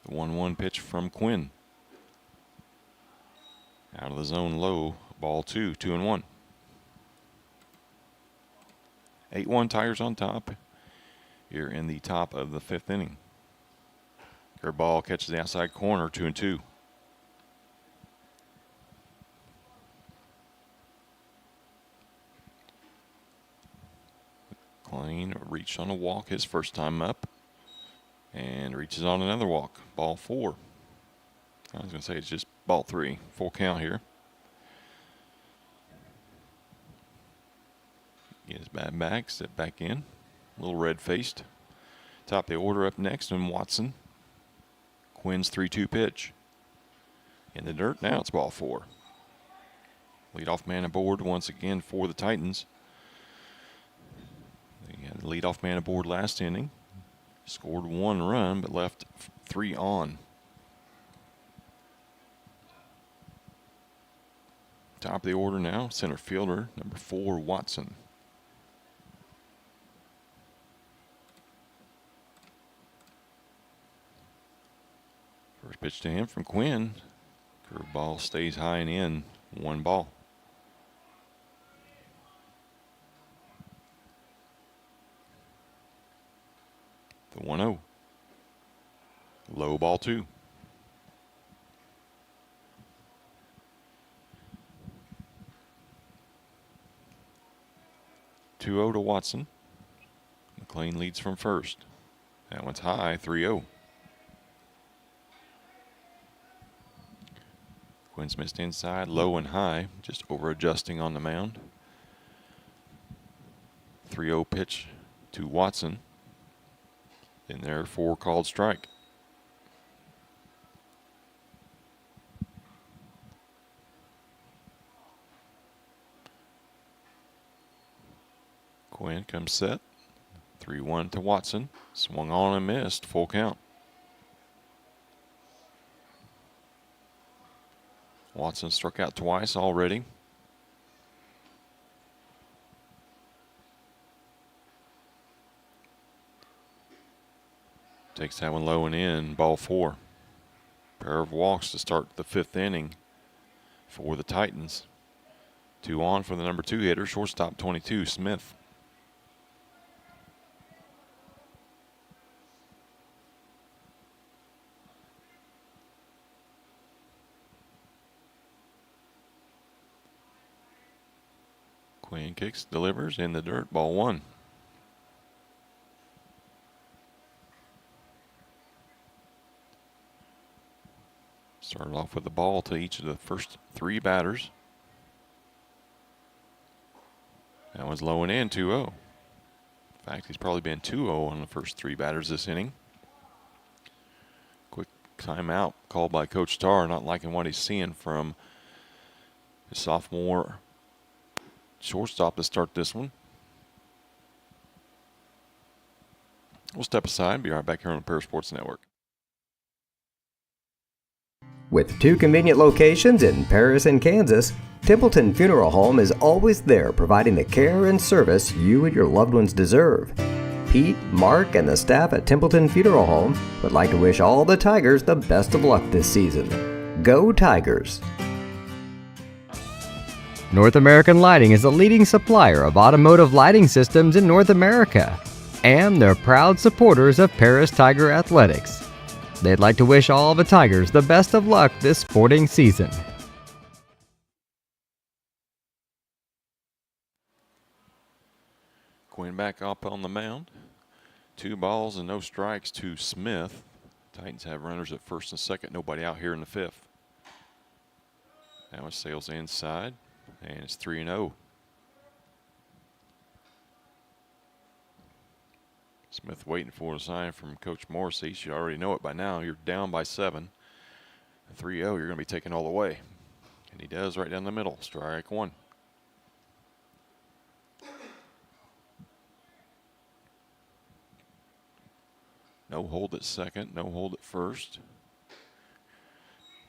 The 1-1 pitch from Quinn. Out of the zone low, ball 2, 2-1. 8-1 Tigers on top here in the top of the 5th inning. Curveball catches the outside corner, 2-2. McLean reached on a walk his first time up and reaches on another walk. Ball 4. I was going to say it's just ball 3. Full count here. Get his bat back, step back in. A little red-faced. Top of the order up next, and Watson. Quinn's 3-2 pitch. In the dirt, now it's ball 4. Leadoff man aboard once again for the Titans. They had the leadoff man aboard last inning. Scored 1 run, but left 3 on. Top of the order now, center fielder, number 4, Watson. First pitch to him from Quinn. Curveball stays high and in. 1 ball. The 1-0. Low, ball 2. (2-0) to Watson. McLean leads from first. That one's high, 3-0. Quinn's missed inside, low and high, just over adjusting on the mound. 3-0 pitch to Watson. Then there, 4 called strike. Quinn comes set. 3-1 to Watson. Swung on and missed. Full count. Watson struck out twice already. Takes that one low and in, ball 4. Pair of walks to start the 5th inning for the Titans. 2 on for the number 2 hitter, shortstop 22, Smith. Quinn kicks, delivers in the dirt, ball 1. Started off with the ball to each of the first 3 batters. That one's low and in, 2-0. In fact, he's probably been 2-0 on the first 3 batters this inning. Quick timeout called by Coach Tarr, not liking what he's seeing from his sophomore shortstop to start this one. We'll step aside, be right back here on the Paris Sports Network. With 2 convenient locations in Paris and Kansas, Templeton Funeral Home is always there providing the care and service you and your loved ones deserve. Pete, Mark, and the staff at Templeton Funeral Home would like to wish all the Tigers the best of luck this season. Go Tigers! North American Lighting is a leading supplier of automotive lighting systems in North America, and they're proud supporters of Paris Tiger Athletics. They'd like to wish all the Tigers the best of luck this sporting season. Quinn back up on the mound. 2 balls and no strikes to Smith. Titans have runners at first and second. Nobody out here in the 5th. Now it sails inside, and it's 3-0. Smith waiting for a sign from Coach Morrissey. You should already know it by now. You're down by 7. 3-0, you're going to be taking all the way. And he does right down the middle. Strike 1. No hold at second, no hold at first.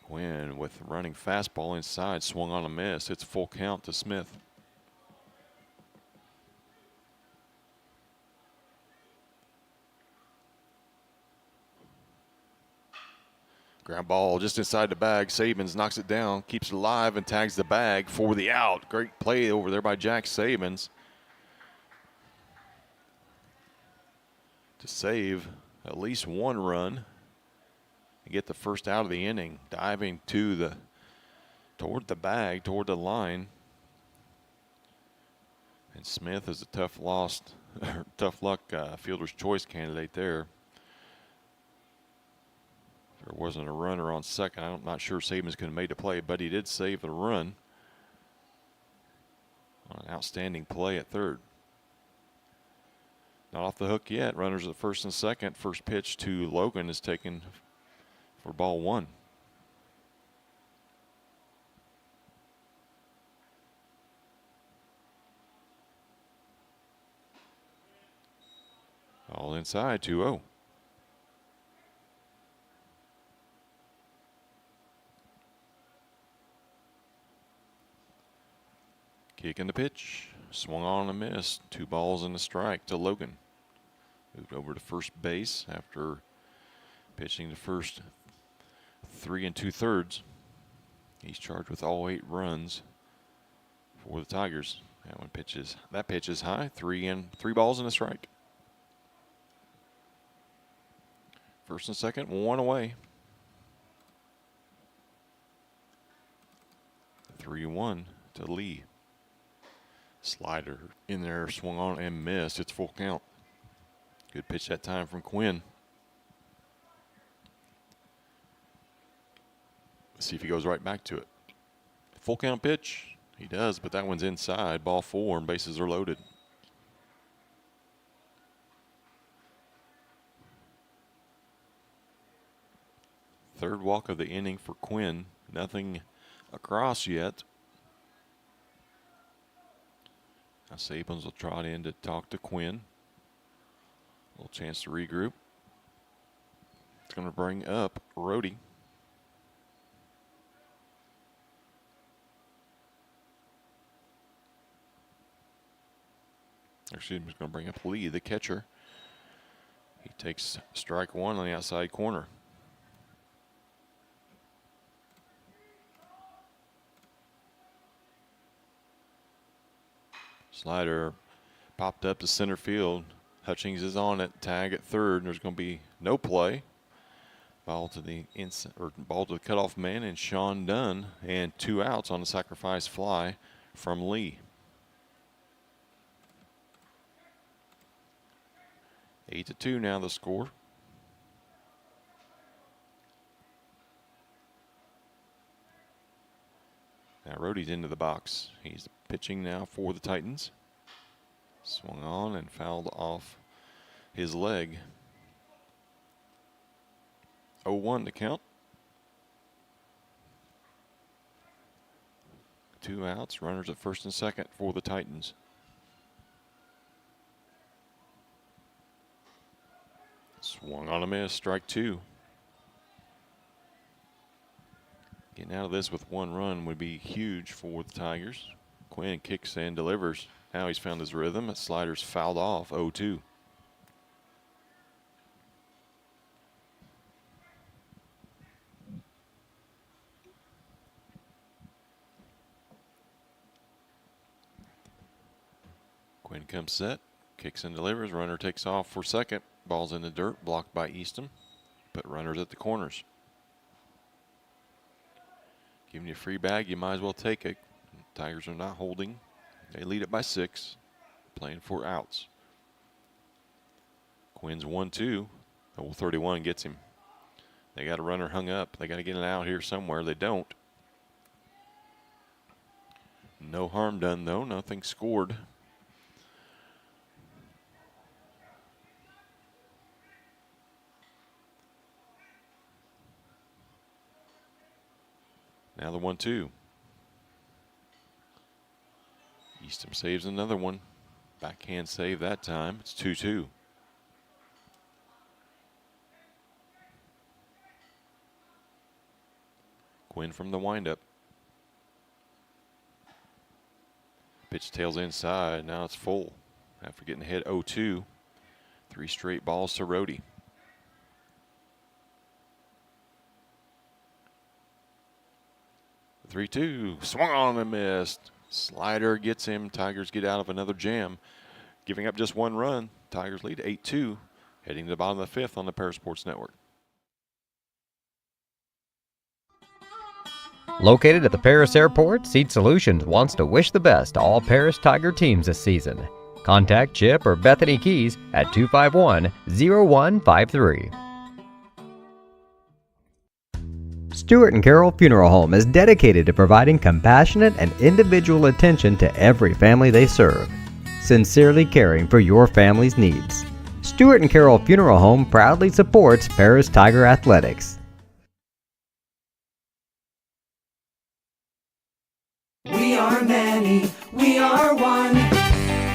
Quinn with running fastball inside, swung on a miss. It's full count to Smith. Ground ball just inside the bag. Sabins knocks it down, keeps it alive, and tags the bag for the out. Great play over there by Jack Sabins to save at least 1 run and get the first out of the inning. Diving toward the bag, toward the line. And Smith is a tough luck fielder's choice candidate there. There wasn't a runner on second. I'm not sure Sabins could have made the play, but he did save the run on an outstanding play at third. Not off the hook yet. Runners at first and second. First pitch to Logan is taken for ball 1. All inside, 2-0. Kick in the pitch, swung on and missed. 2 balls and a strike to Logan. Moved over to first base after pitching the first 3 2/3. He's charged with all 8 runs for the Tigers. That pitch is high. 3 balls and a strike. First and second, 1 away. 3-1 to Lee. Slider in there, swung on and missed. It's full count. Good pitch that time from Quinn. Let's see if he goes right back to it. Full count pitch. He does, but that one's inside. Ball 4 and bases are loaded. Third walk of the inning for Quinn. Nothing across yet. Now Sabins will trot in to talk to Quinn. A little chance to regroup. It's going to bring up Rhodey. Actually, he's going to bring up Lee, the catcher. He takes strike 1 on the outside corner. Slider popped up to center field. Hutchings is on it. Tag at third. There's going to be no play. Ball to the cutoff man and Sean Dunn, and 2 outs on the sacrifice fly from Lee. 8-2 now the score. Now Rody's into the box. He's pitching now for the Titans. Swung on and fouled off his leg. 0-1 to count. 2 outs, runners at first and second for the Titans. Swung on a miss, strike 2. Getting out of this with 1 run would be huge for the Tigers. Quinn kicks and delivers. Now he's found his rhythm. That slider's fouled off, 0-2. Quinn comes set, kicks and delivers. Runner takes off for second. Ball's in the dirt, blocked by Easton. But runners at the corners. Giving you a free bag, you might as well take it. Tigers are not holding. They lead it by 6, playing 4 outs. Quinn's 1-2. Hole 31 gets him. They got a runner hung up. They got to get it out here somewhere. They don't. No harm done, though. Nothing scored. Now the 1-2. Easton saves another one. Backhand save that time. It's 2-2. Quinn from the windup. Pitch tails inside. Now it's full. After getting hit 0-2. 3 straight balls to Rody. The 3-2. Swung on and missed. Slider gets him. Tigers get out of another jam. Giving up just 1 run. Tigers lead 8-2. Heading to the bottom of the 5th on the Paris Sports Network. Located at the Paris Airport, Seat Solutions wants to wish the best to all Paris Tiger teams this season. Contact Chip or Bethany Keys at 251-0153. Stewart and Carroll Funeral Home is dedicated to providing compassionate and individual attention to every family they serve, sincerely caring for your family's needs. Stewart and Carroll Funeral Home proudly supports Paris Tiger Athletics. We are many, we are one.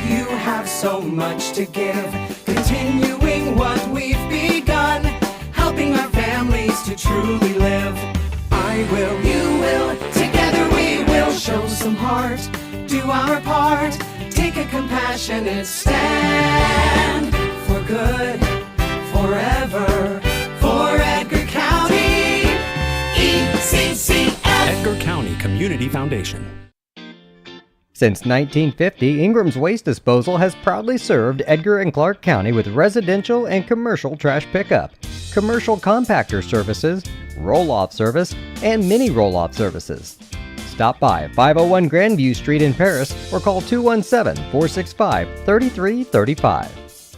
You have so much to give, continuing what we've begun, helping our families to truly live. I will, you will, together we will show some heart, do our part, take a compassionate stand for good, forever, for Edgar County, ECCF. Edgar County Community Foundation. Since 1950, Ingram's Waste Disposal has proudly served Edgar and Clark County with residential and commercial trash pickup, commercial compactor services, roll-off service, and mini roll-off services. Stop by 501 Grandview Street in Paris or call 217-465-3335.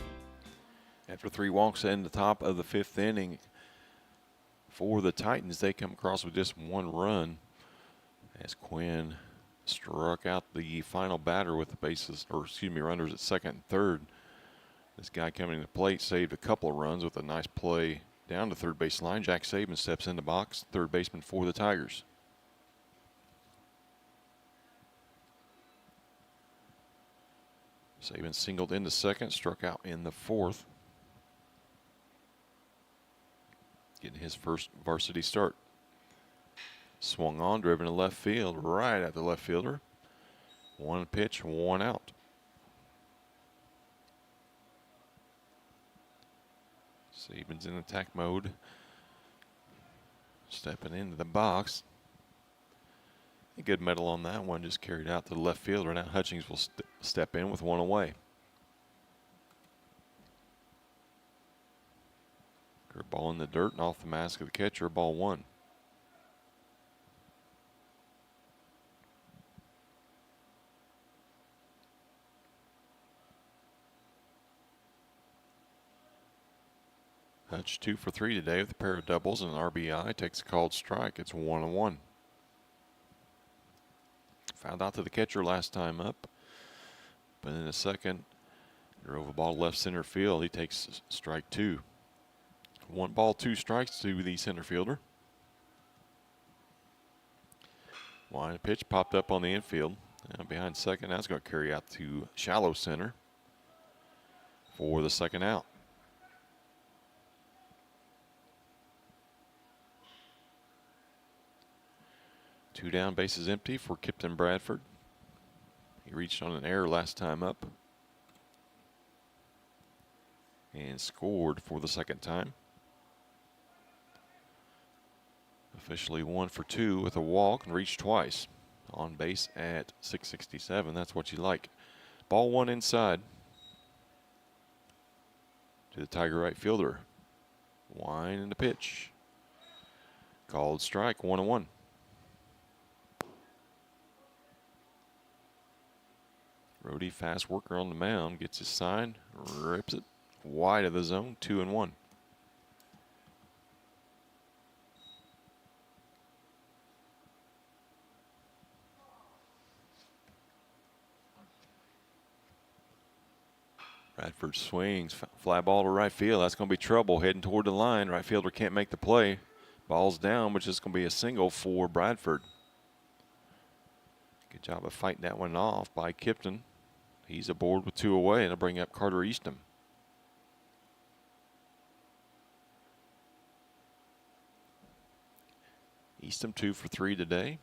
After 3 walks in the top of the 5th inning for the Titans, they come across with just 1 run as Quinn struck out the final batter with the runners at second and third. This guy coming to the plate saved a couple of runs with a nice play down to third base line. Jack Saban steps in the box, third baseman for the Tigers. Saban singled into second, struck out in the 4th. Getting his first varsity start. Swung on, driven to left field, right at the left fielder. 1 pitch, 1 out. Saban's in attack mode. Stepping into the box. A good metal on that one, just carried out to the left fielder. Now Hutchings will step in with 1 away. Ball in the dirt and off the mask of the catcher, ball 1. Dutch 2 for 3 today with a pair of doubles and an RBI. Takes a called strike. It's 1-1. Fouled out to the catcher last time up. But in the second, drove a ball left center field. He takes strike 2. 1 ball, 2 strikes to the center fielder. Line pitch popped up on the infield. And behind second, that's going to carry out to shallow center for the second out. 2 down, bases empty for Kipton Bradford. He reached on an error last time up and scored for the second time. Officially 1 for 2 with a walk and reached twice. On base at 667. That's what you like. Ball 1 inside to the Tiger right fielder. Line and the pitch. Called strike, 1-1. Rhodey, fast worker on the mound, gets his sign, rips it wide of the zone, 2-1. Bradford swings, fly ball to right field. That's going to be trouble heading toward the line. Right fielder can't make the play. Ball's down, which is going to be a single for Bradford. Good job of fighting that one off by Kipton. He's aboard with 2 away, and it'll bring up Carter Eastham. Eastham 2 for 3 today.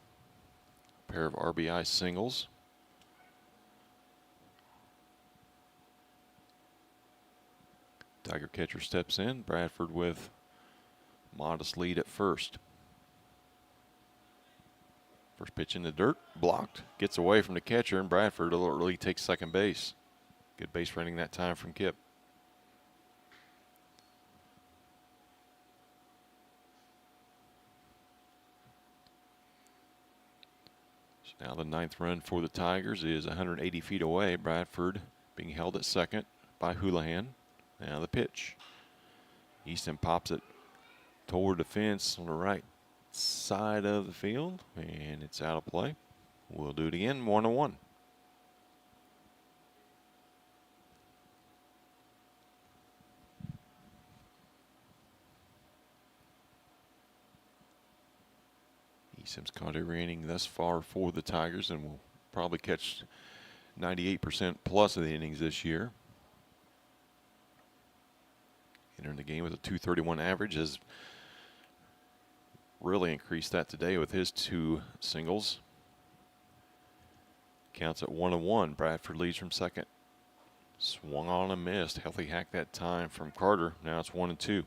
A pair of RBI singles. Tiger catcher steps in. Bradford with modest lead at first. First pitch in the dirt, blocked. Gets away from the catcher, and Bradford early takes second base. Good base running that time from Kip. So now the 9th run for the Tigers is 180 feet away. Bradford being held at second by Houlihan. Now the pitch. Easton pops it toward the fence on the right side of the field, and it's out of play. We'll do it again, 1-1. Easton's caught every inning thus far for the Tigers and will probably catch 98% plus of the innings this year. Entering the game with a .231 average, has really increased that today with his 2 singles. Counts at 1-1. Bradford leads from second. Swung on and missed. Healthy hack that time from Carter. Now it's 1-2.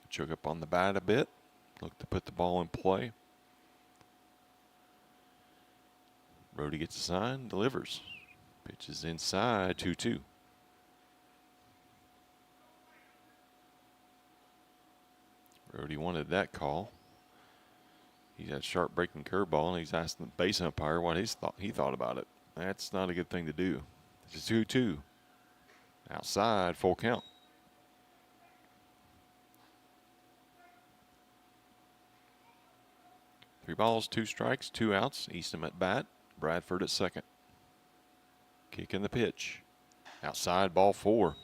Choke up on the bat a bit. Look to put the ball in play. Rhodey gets a sign, delivers. Pitches inside, 2-2. Rhodey wanted that call. He's had sharp breaking curveball, and he's asked the base umpire what he thought about it. That's not a good thing to do. It's a 2-2. Outside, full count. Three balls, 2 strikes, 2 outs. Eastham at bat. Bradford at second. Kick in the pitch. Outside, ball 4.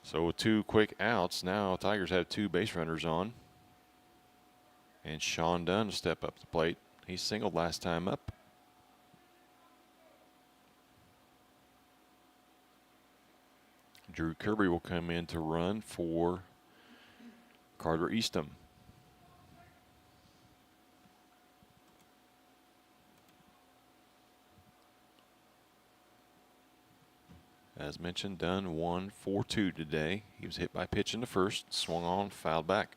So with 2 quick outs, now Tigers have 2 base runners on. And Sean Dunn will step up to the plate. He singled last time up. Drew Kirby will come in to run for Carter Eastham. As mentioned, Dunn 1 for 2 today. He was hit by a pitch in the first, swung on, fouled back.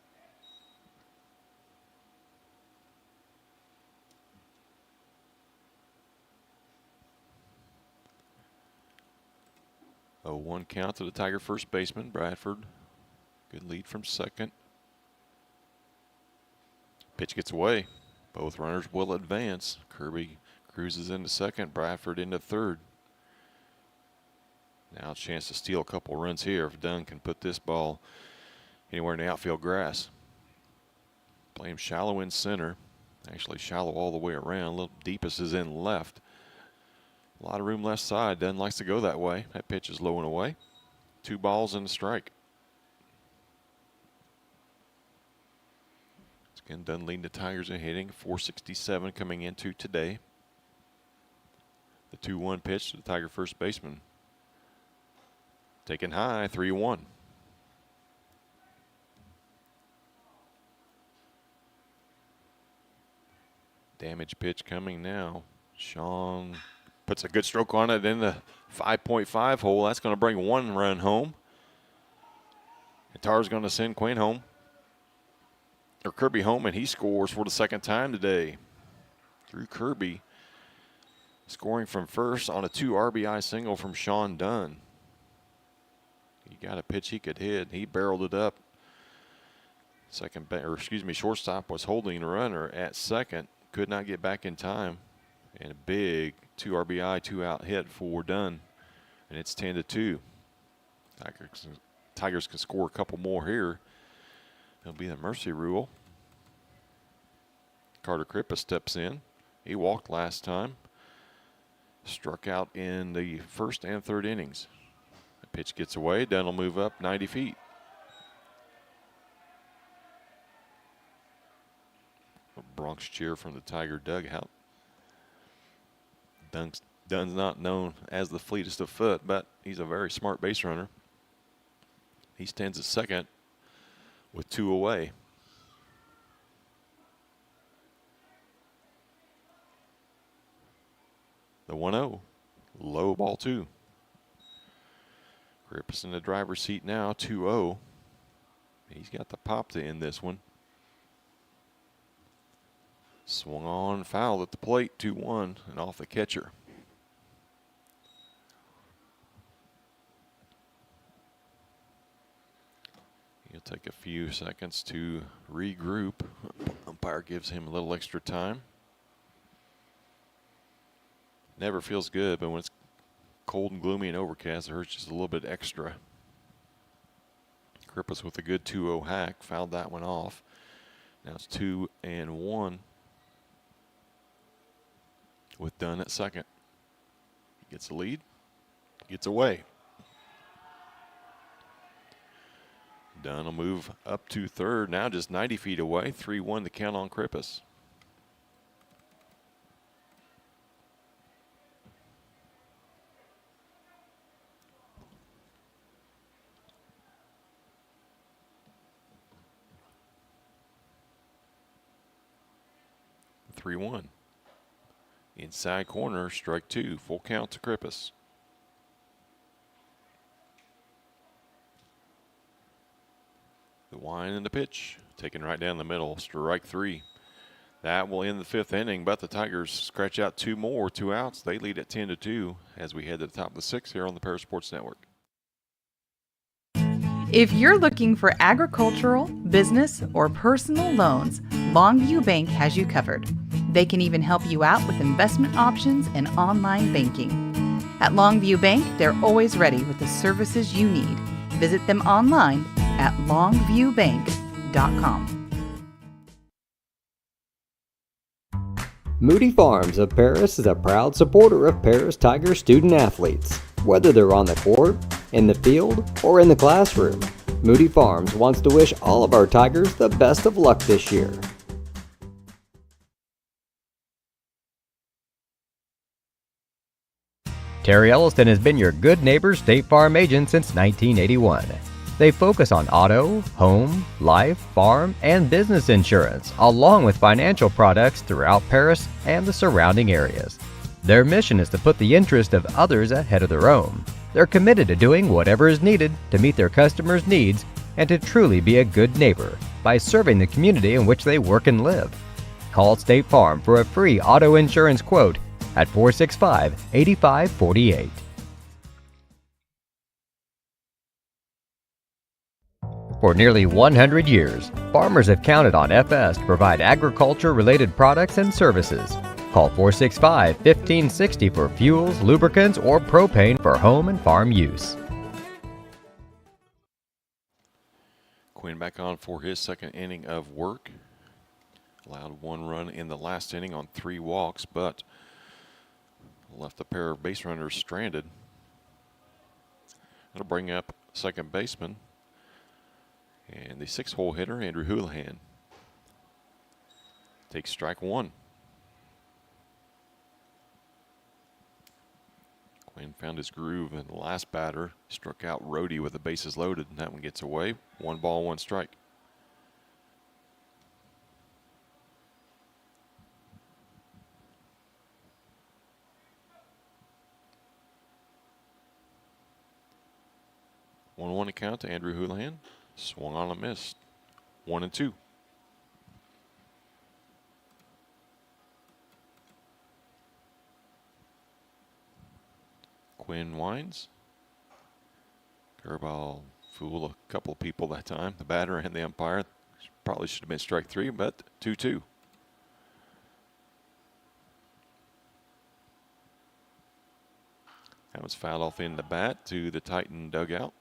A 1 count to the Tiger first baseman, Bradford. Good lead from second. Pitch gets away. Both runners will advance. Kirby cruises into second, Bradford into third. Now a chance to steal a couple runs here if Dunn can put this ball anywhere in the outfield grass. Play him shallow in center. Actually shallow all the way around. A little deepest is in left. A lot of room left side. Dunn likes to go that way. That pitch is low and away. 2 balls and a strike. Again, Dunn leading the Tigers in hitting. 467 coming into today. The 2-1 pitch to the Tiger first baseman. Taken high, 3-1. Damage pitch coming now. Sean puts a good stroke on it in the 5.5 hole. That's going to bring 1 run home. And Tar's going to send Quinn home. Or Kirby home, and he scores for the 2nd time today. Drew Kirby scoring from first on a 2 RBI single from Sean Dunn. He got a pitch he could hit. He barreled it up. Shortstop was holding the runner at second. Could not get back in time. And a big 2 RBI, 2-out hit for Dunn. And it's 10-2. Tigers can score a couple more here. It'll be the mercy rule. Carter Crippa steps in. He walked last time. Struck out in the 1st and 3rd innings. The pitch gets away. Dunn will move up 90 feet. A Bronx cheer from the Tiger dugout. Dunn's not known as the fleetest of foot, but he's a very smart base runner. He stands at second with 2 away. The 1-0, low ball 2. Cripps in the driver's seat now, 2-0. He's got the pop to end this one. Swung on, foul at the plate, 2-1, and off the catcher. He'll take a few seconds to regroup. Umpire gives him a little extra time. Never feels good, but when it's cold and gloomy and overcast, it hurts just a little bit extra. Krippus with a good 2-0 hack, fouled that one off. Now it's 2-1 with Dunn at second. He gets the lead, gets away. Dunn will move up to third, now just 90 feet away. 3-1 to count on Krippus. Inside corner, strike 2, full count to Krippus. The wind and the pitch, taken right down the middle, strike 3. That will end the 5th inning, but the Tigers scratch out 2 more, 2 outs. They lead at 10-2 as we head to the top of the 6th here on the Paris Sports Network. If you're looking for agricultural, business, or personal loans, Longview Bank has you covered. They can even help you out with investment options and online banking. At Longview Bank, they're always ready with the services you need. Visit them online at longviewbank.com. Moody Farms of Paris is a proud supporter of Paris Tiger student athletes. Whether they're on the court, in the field, or in the classroom, Moody Farms wants to wish all of our Tigers the best of luck this year. Terry Elliston has been your good neighbor State Farm agent since 1981. They focus on auto, home, life, farm, and business insurance, along with financial products throughout Paris and the surrounding areas. Their mission is to put the interest of others ahead of their own. They're committed to doing whatever is needed to meet their customers' needs and to truly be a good neighbor by serving the community in which they work and live. Call State Farm for a free auto insurance quote at 465-8548. For nearly 100 years, farmers have counted on FS to provide agriculture-related products and services. Call 465-1560 for fuels, lubricants, or propane for home and farm use. Quinn back on for his second inning of work. Allowed one run in the last inning on 3 walks, but left a pair of base runners stranded. That'll bring up second baseman and the 6-hole hitter, Andrew Houlihan. Takes strike 1. Quinn found his groove, and the last batter struck out Rhodey with the bases loaded, and that one gets away. 1 ball, 1 strike. One count to Andrew Houlihan. Swung on and missed. 1-2. Quinn winds. Curveball fooled a couple of people that time, the batter and the umpire. Probably should have been strike 3, but 2-2. That was fouled off in the bat to the Titan dugout.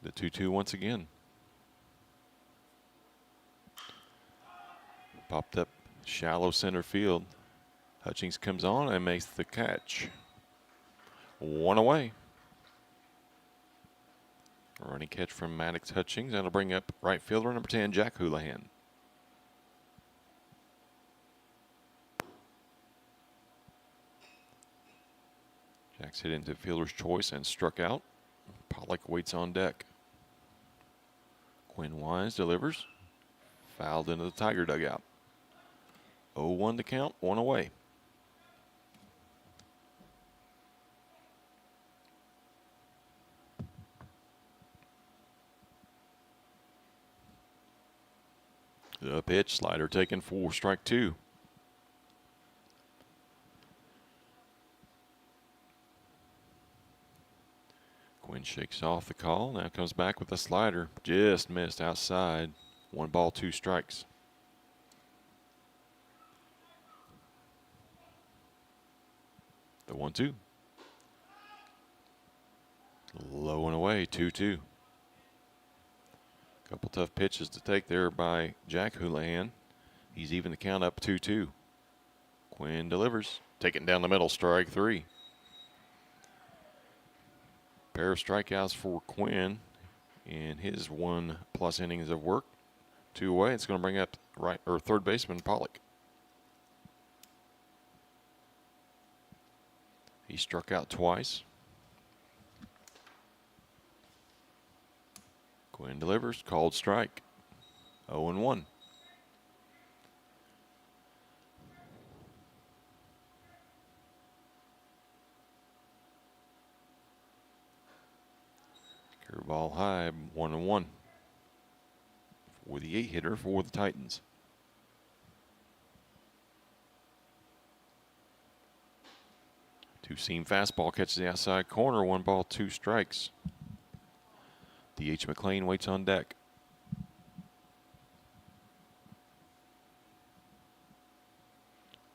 The 2-2 once again. Popped up shallow center field. Hutchings comes on and makes the catch. 1 away. A running catch from Maddox Hutchings. That'll bring up right fielder number 10, Jack Houlihan. Jack's hit into fielder's choice and struck out. Pollock waits on deck. Quinn winds, delivers. Fouled into the Tiger dugout. 0-1 to count, 1 away. The pitch, slider taken for strike 2. Quinn shakes off the call. Now comes back with a slider. Just missed outside. 1 ball, 2 strikes. The 1-2. Low and away, 2-2. Couple tough pitches to take there by Jack Houlihan. He's even the count up 2-2. Quinn delivers. Taking down the middle, strike 3. Pair of strikeouts for Quinn in his 1+ innings of work. 2 away. It's going to bring up third baseman Pollock. He struck out twice. Quinn delivers. Called strike. 0-1. Curveball high, 1-1 for the 8-hitter for the Titans. Two-seam fastball catches the outside corner. 1 ball, 2 strikes. D.H. McLean waits on deck.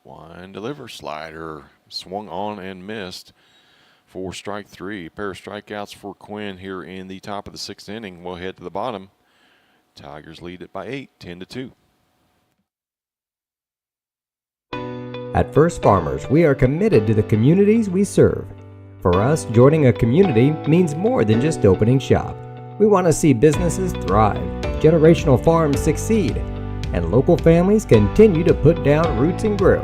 Wind, deliver, slider, swung on and missed for strike 3. A pair of strikeouts for Quinn here in the top of the 6th inning. We'll head to the bottom. Tigers lead it by 8, 10-2. At First Farmers, we are committed to the communities we serve. For us, joining a community means more than just opening shop. We want to see businesses thrive, generational farms succeed, and local families continue to put down roots and grow.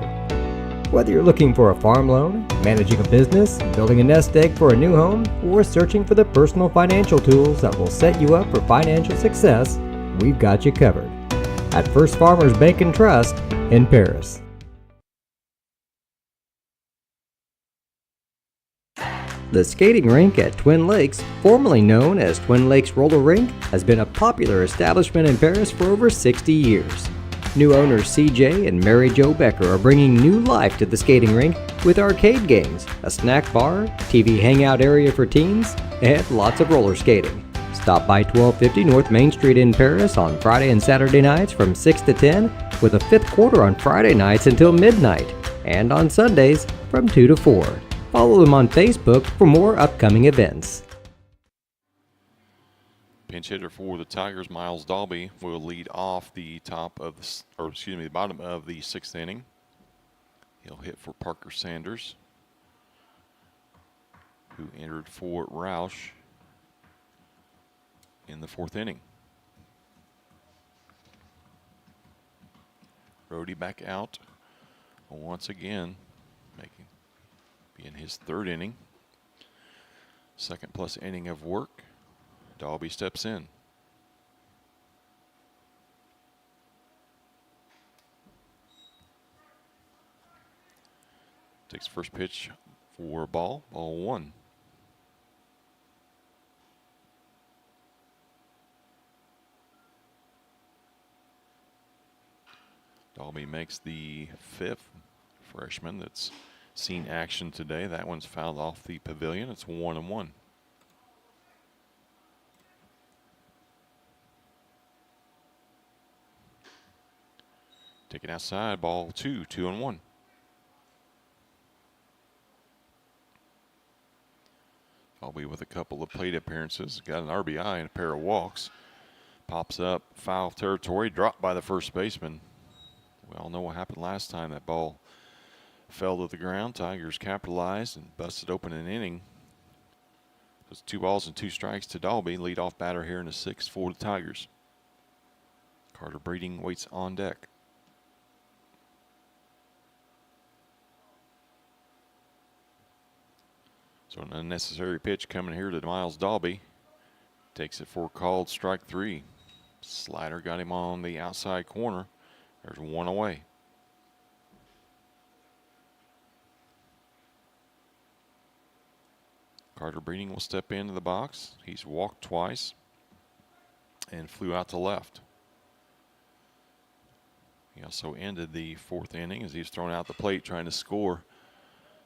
Whether you're looking for a farm loan, managing a business, building a nest egg for a new home, or searching for the personal financial tools that will set you up for financial success, we've got you covered. At First Farmers Bank and Trust in Paris. The skating rink at Twin Lakes, formerly known as Twin Lakes Roller Rink, has been a popular establishment in Paris for over 60 years. New owners CJ and Mary Jo Becker are bringing new life to the skating rink with arcade games, a snack bar, TV hangout area for teens, and lots of roller skating. Stop by 1250 North Main Street in Paris on Friday and Saturday nights from 6 to 10, with a fifth quarter on Friday nights until midnight, and on Sundays from 2 to 4. Follow them on Facebook for more upcoming events. Pinch hitter for the Tigers, Miles Dalby, will lead off the bottom of the sixth inning. He'll hit for Parker Sanders, who entered for Roush in the fourth inning. Brody back out once again, being his third inning. Second plus inning of work. Dalby steps in. Takes first pitch for ball 1. Dalby makes the fifth freshman that's seen action today. That one's fouled off the pavilion. It's 1-1. Taken outside, ball 2, 2-1. Dalby with a couple of plate appearances, got an RBI and a pair of walks. Pops up, foul territory, dropped by the first baseman. We all know what happened last time. That ball fell to the ground. Tigers capitalized and busted open an inning. It's 2 balls and 2 strikes to Dalby, leadoff batter here in the sixth for the Tigers. Carter Breeding waits on deck. So an unnecessary pitch coming here to Miles Dalby. Takes it for called strike 3. Slider got him on the outside corner. There's 1 away. Carter Breeding will step into the box. He's walked twice and flew out to left. He also ended the fourth inning as he's thrown out the plate trying to score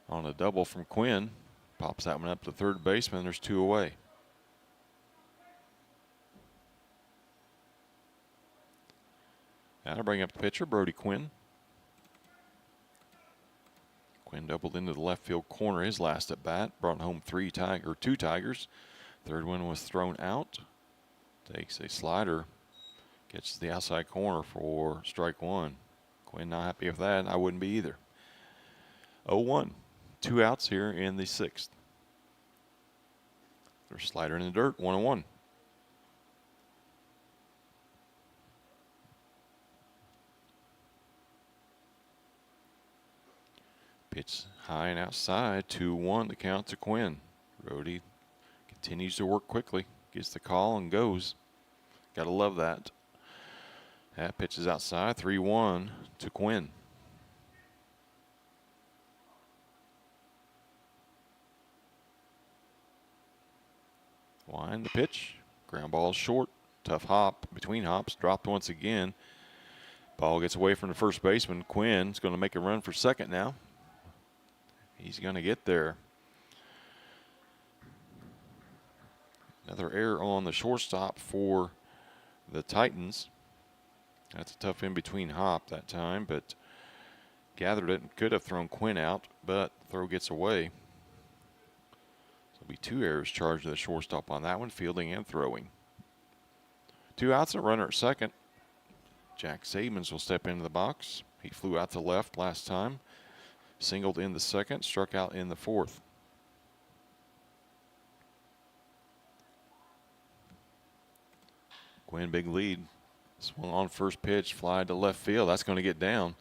on a double from Quinn. Pops that one up to third baseman. There's 2 away. Now to bring up the pitcher, Brody Quinn. Quinn doubled into the left field corner his last at bat. Brought home 2 Tigers. Third one was thrown out. Takes a slider. Gets to the outside corner for strike 1. Quinn not happy with that. I wouldn't be either. 0-1. 2 outs here in the sixth. There's slider in the dirt, 1-1. Pitch high and outside, 2-1 to count to Quinn. Brody continues to work quickly, gets the call and goes. Gotta love that. That pitch is outside, 3-1 to Quinn. Wind the pitch. Ground ball short. Tough hop. Between hops. Dropped once again. Ball gets away from the first baseman. Quinn's going to make a run for second now. He's going to get there. Another error on the shortstop for the Titans. That's a tough in-between hop that time, but gathered it and could have thrown Quinn out, but the throw gets away. Be 2 errors charged to the shortstop on that one, fielding and throwing. 2 outs, a runner at second. Jack Sabins will step into the box. He flew out to left last time. Singled in the second, struck out in the fourth. Quinn, big lead. Swung on first pitch, fly to left field. That's going to get down.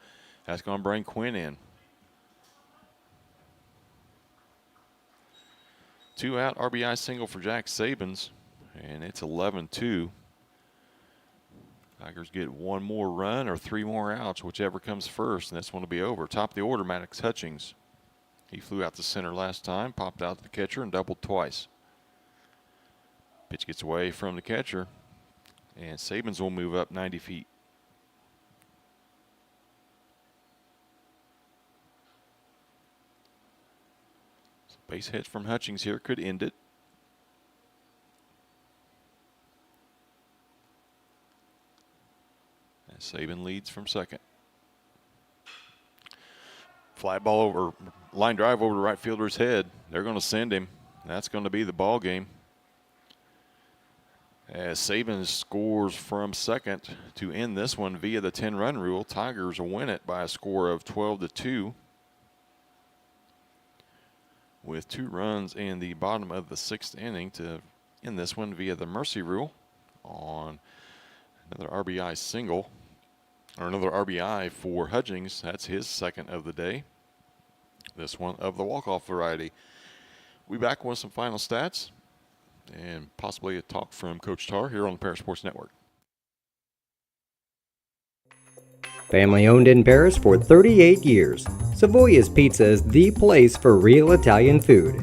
That's going to bring Quinn in. 2 out, RBI single for Jack Sabins, and it's 11-2. Tigers get 1 more run or 3 more outs, whichever comes first, and this one will be over. Top of the order, Maddox Hutchings. He flew out to center last time, popped out to the catcher, and doubled twice. Pitch gets away from the catcher, and Sabins will move up 90 feet. Base hit from Hutchings here could end it. And Saban leads from second. Fly ball over, line drive over to right fielder's head. They're going to send him. That's going to be the ball game. As Saban scores from second to end this one via the 10-run rule, Tigers will win it by a score of 12-2. With 2 runs in the bottom of the 6th inning to end this one via the mercy rule on another RBI single, or another RBI for Hutchings. That's his second of the day. This one of the walk-off variety. We back with some final stats and possibly a talk from Coach Tarr here on the Paris Sports Network. Family owned in Paris for 38 years, Savoya's Pizza is the place for real Italian food.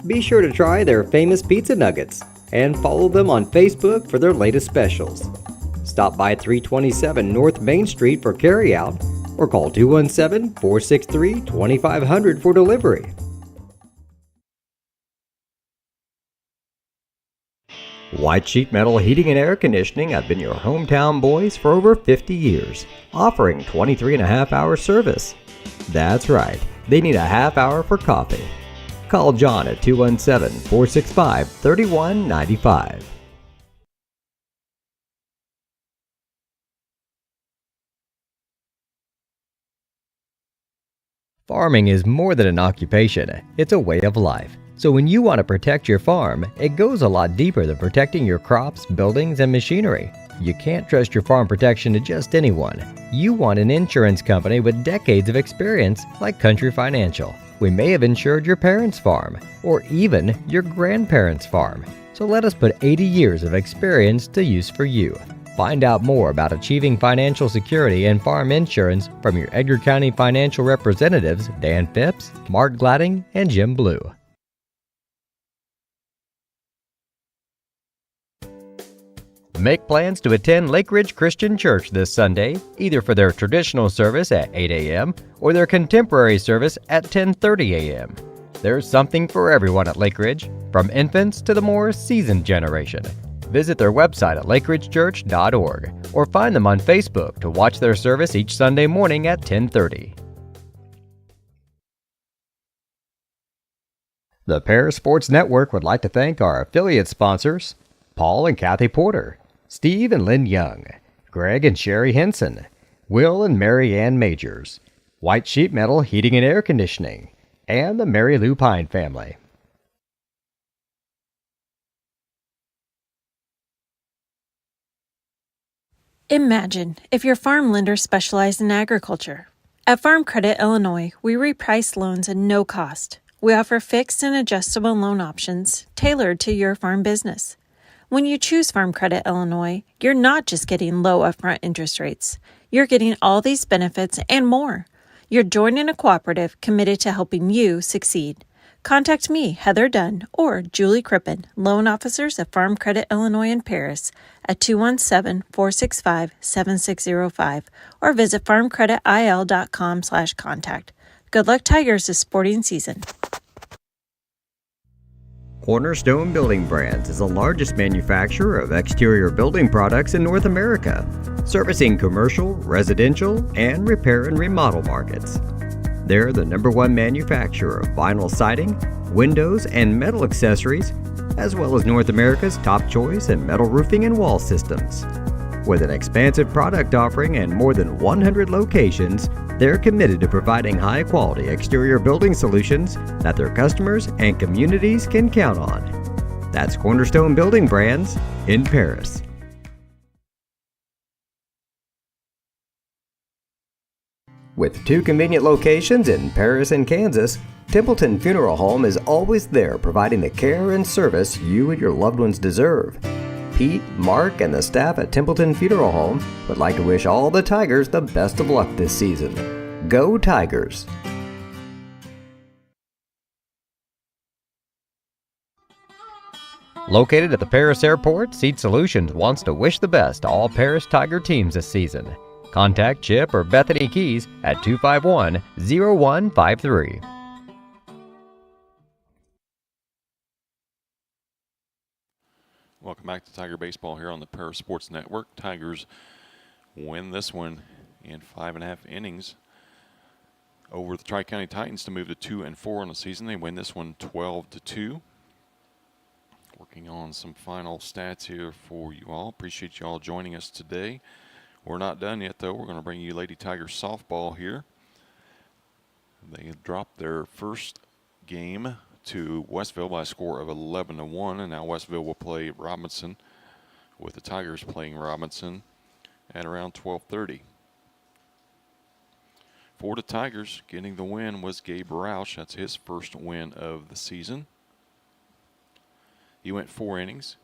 Be sure to try their famous pizza nuggets and follow them on Facebook for their latest specials. Stop by 327 North Main Street for carryout or call 217-463-2500 for delivery. White Sheet Metal Heating and Air Conditioning have been your hometown boys for over 50 years, offering 23.5-hour service. That's right, they need a half hour for coffee. Call John at 217-465-3195. Farming is more than an occupation, it's a way of life. So when you want to protect your farm, it goes a lot deeper than protecting your crops, buildings, and machinery. You can't trust your farm protection to just anyone. You want an insurance company with decades of experience like Country Financial. We may have insured your parents' farm, or even your grandparents' farm. So let us put 80 years of experience to use for you. Find out more about achieving financial security and farm insurance from your Edgar County financial representatives Dan Phipps, Mark Gladding, and Jim Blue. Make plans to attend Lake Ridge Christian Church this Sunday, either for their traditional service at 8 a.m. or their contemporary service at 10:30 a.m. There's something for everyone at Lake Ridge, from infants to the more seasoned generation. Visit their website at lakeridgechurch.org or find them on Facebook to watch their service each Sunday morning at 10:30. The Paris Sports Network would like to thank our affiliate sponsors, Paul and Kathy Porter, Steve and Lynn Young, Greg and Sherry Henson, Will and Mary Ann Majors, White Sheet Metal Heating and Air Conditioning, and the Mary Lou Pine family. Imagine if your farm lender specialized in agriculture. At Farm Credit Illinois, we reprice loans at no cost. We offer fixed and adjustable loan options tailored to your farm business. When you choose Farm Credit Illinois, you're not just getting low upfront interest rates. You're getting all these benefits and more. You're joining a cooperative committed to helping you succeed. Contact me, Heather Dunn, or Julie Crippen, loan officers at Farm Credit Illinois in Paris at 217-465-7605 or visit farmcreditil.com/contact. Good luck, Tigers, this sporting season. Cornerstone Building Brands is the largest manufacturer of exterior building products in North America, servicing commercial, residential, and repair and remodel markets. They're the #1 manufacturer of vinyl siding, windows, and metal accessories, as well as North America's top choice in metal roofing and wall systems. With an expansive product offering and more than 100 locations, they're committed to providing high-quality exterior building solutions that their customers and communities can count on. That's Cornerstone Building Brands in Paris. With 2 convenient locations in Paris and Kansas, Templeton Funeral Home is always there providing the care and service you and your loved ones deserve. Pete, Mark, and the staff at Templeton Funeral Home would like to wish all the Tigers the best of luck this season. Go Tigers! Located at the Paris Airport, Seat Solutions wants to wish the best to all Paris Tiger teams this season. Contact Chip or Bethany Keys at 251-0153. Welcome back to Tiger Baseball here on the Paris Sports Network. Tigers win this one in 5.5 innings over the Tri-County Titans to move to 2-4 on the season. They win this one 12-2. Working on some final stats here for you all. Appreciate you all joining us today. We're not done yet, though. We're going to bring you Lady Tigers softball here. They dropped their first game to Westville by a score of 11-1, and now Westville will play Robinson, with the Tigers playing Robinson at around 12:30. For the Tigers, getting the win was Gabe Roush. That's his first win of the season. He went 4 innings,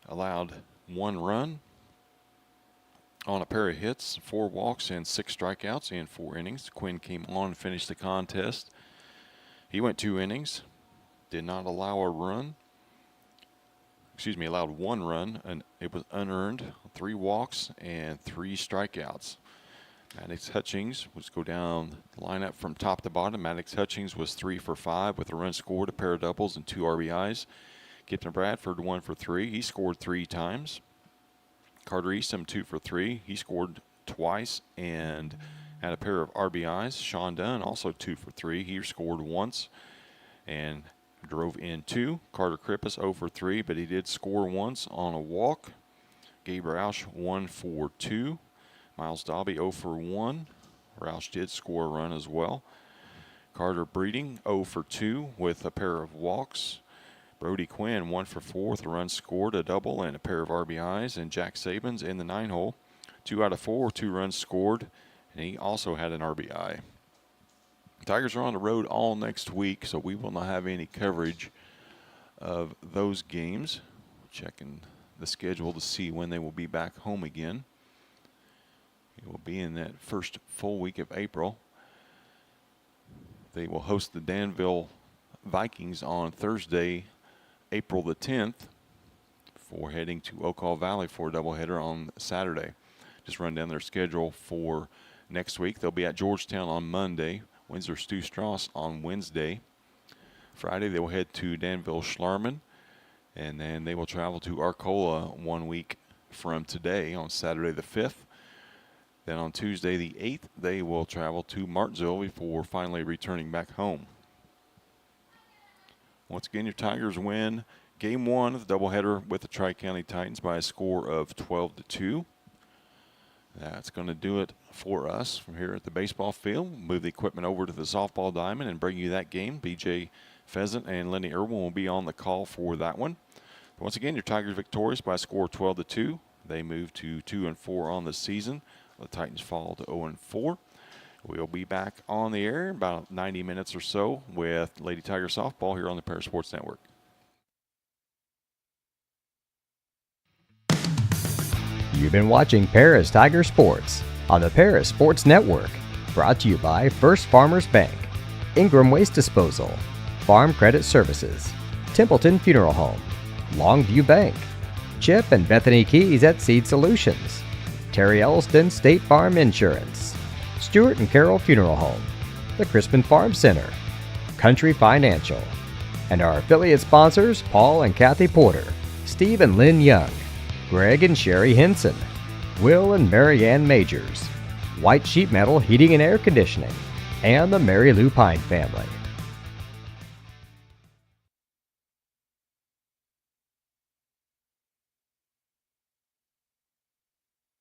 allowed 1 run on a pair of hits, 4 walks, and 6 strikeouts in 4 innings. Quinn came on and finished the contest. He went 2 innings. Did not allow a run. Allowed 1 run, and it was unearned. 3 walks and 3 strikeouts. Maddox Hutchings was go down the lineup from top to bottom. Maddox Hutchings was 3 for 5 with a run scored, a pair of doubles, and 2 RBIs. Kipton Bradford 1 for 3. He scored 3 times. Carter Eastham 2 for 3. He scored twice and had a pair of RBIs. Sean Dunn also 2 for 3. He scored once and drove in 2. Carter Krippus 0 for 3, but he did score once on a walk. Gabe Roush 1 for 2. Miles Dobby 0 for 1. Roush did score a run as well. Carter Breeding 0 for 2 with a pair of walks. Brody Quinn 1 for 4 with a run scored, a double, and a pair of RBIs. And Jack Sabins in the 9-hole, 2 out of 4, 2 runs scored, and he also had an RBI. Tigers are on the road all next week, so we will not have any coverage of those games. Checking the schedule to see when they will be back home again. It will be in that first full week of April. They will host the Danville Vikings on Thursday, April the 10th, before heading to Oak Hall Valley for a doubleheader on Saturday. Just run down their schedule for next week. They'll be at Georgetown on Monday. Windsor Stu Strauss on Wednesday. Friday they will head to Danville Schlarman, and then they will travel to Arcola 1 week from today on Saturday the 5th. Then on Tuesday the 8th they will travel to Martinsville before finally returning back home. Once again, your Tigers win Game 1 of the doubleheader with the Tri-County Titans by a score of 12-2. That's going to do it for us from here at the baseball field. Move the equipment over to the softball diamond and bring you that game. BJ Pheasant and Lenny Irwin will be on the call for that one. Once again, your Tigers victorious by a score of 12-2. They move to 2-4 on the season. The Titans fall to 0-4. We'll be back on the air in about 90 minutes or so with Lady Tiger softball here on the Paris Sports Network. You've been watching Paris Tiger Sports on the Paris Sports Network, brought to you by First Farmers Bank, Ingram Waste Disposal, Farm Credit Services, Templeton Funeral Home, Longview Bank, Chip and Bethany Keys at Seed Solutions, Terry Elston State Farm Insurance, Stewart and Carroll Funeral Home, the Crispin Farm Center, Country Financial, and our affiliate sponsors Paul and Kathy Porter, Steve and Lynn Young, Greg and Sherry Henson, Will and Mary Ann Majors, White Sheet Metal Heating and Air Conditioning, and the Mary Lou Pine family.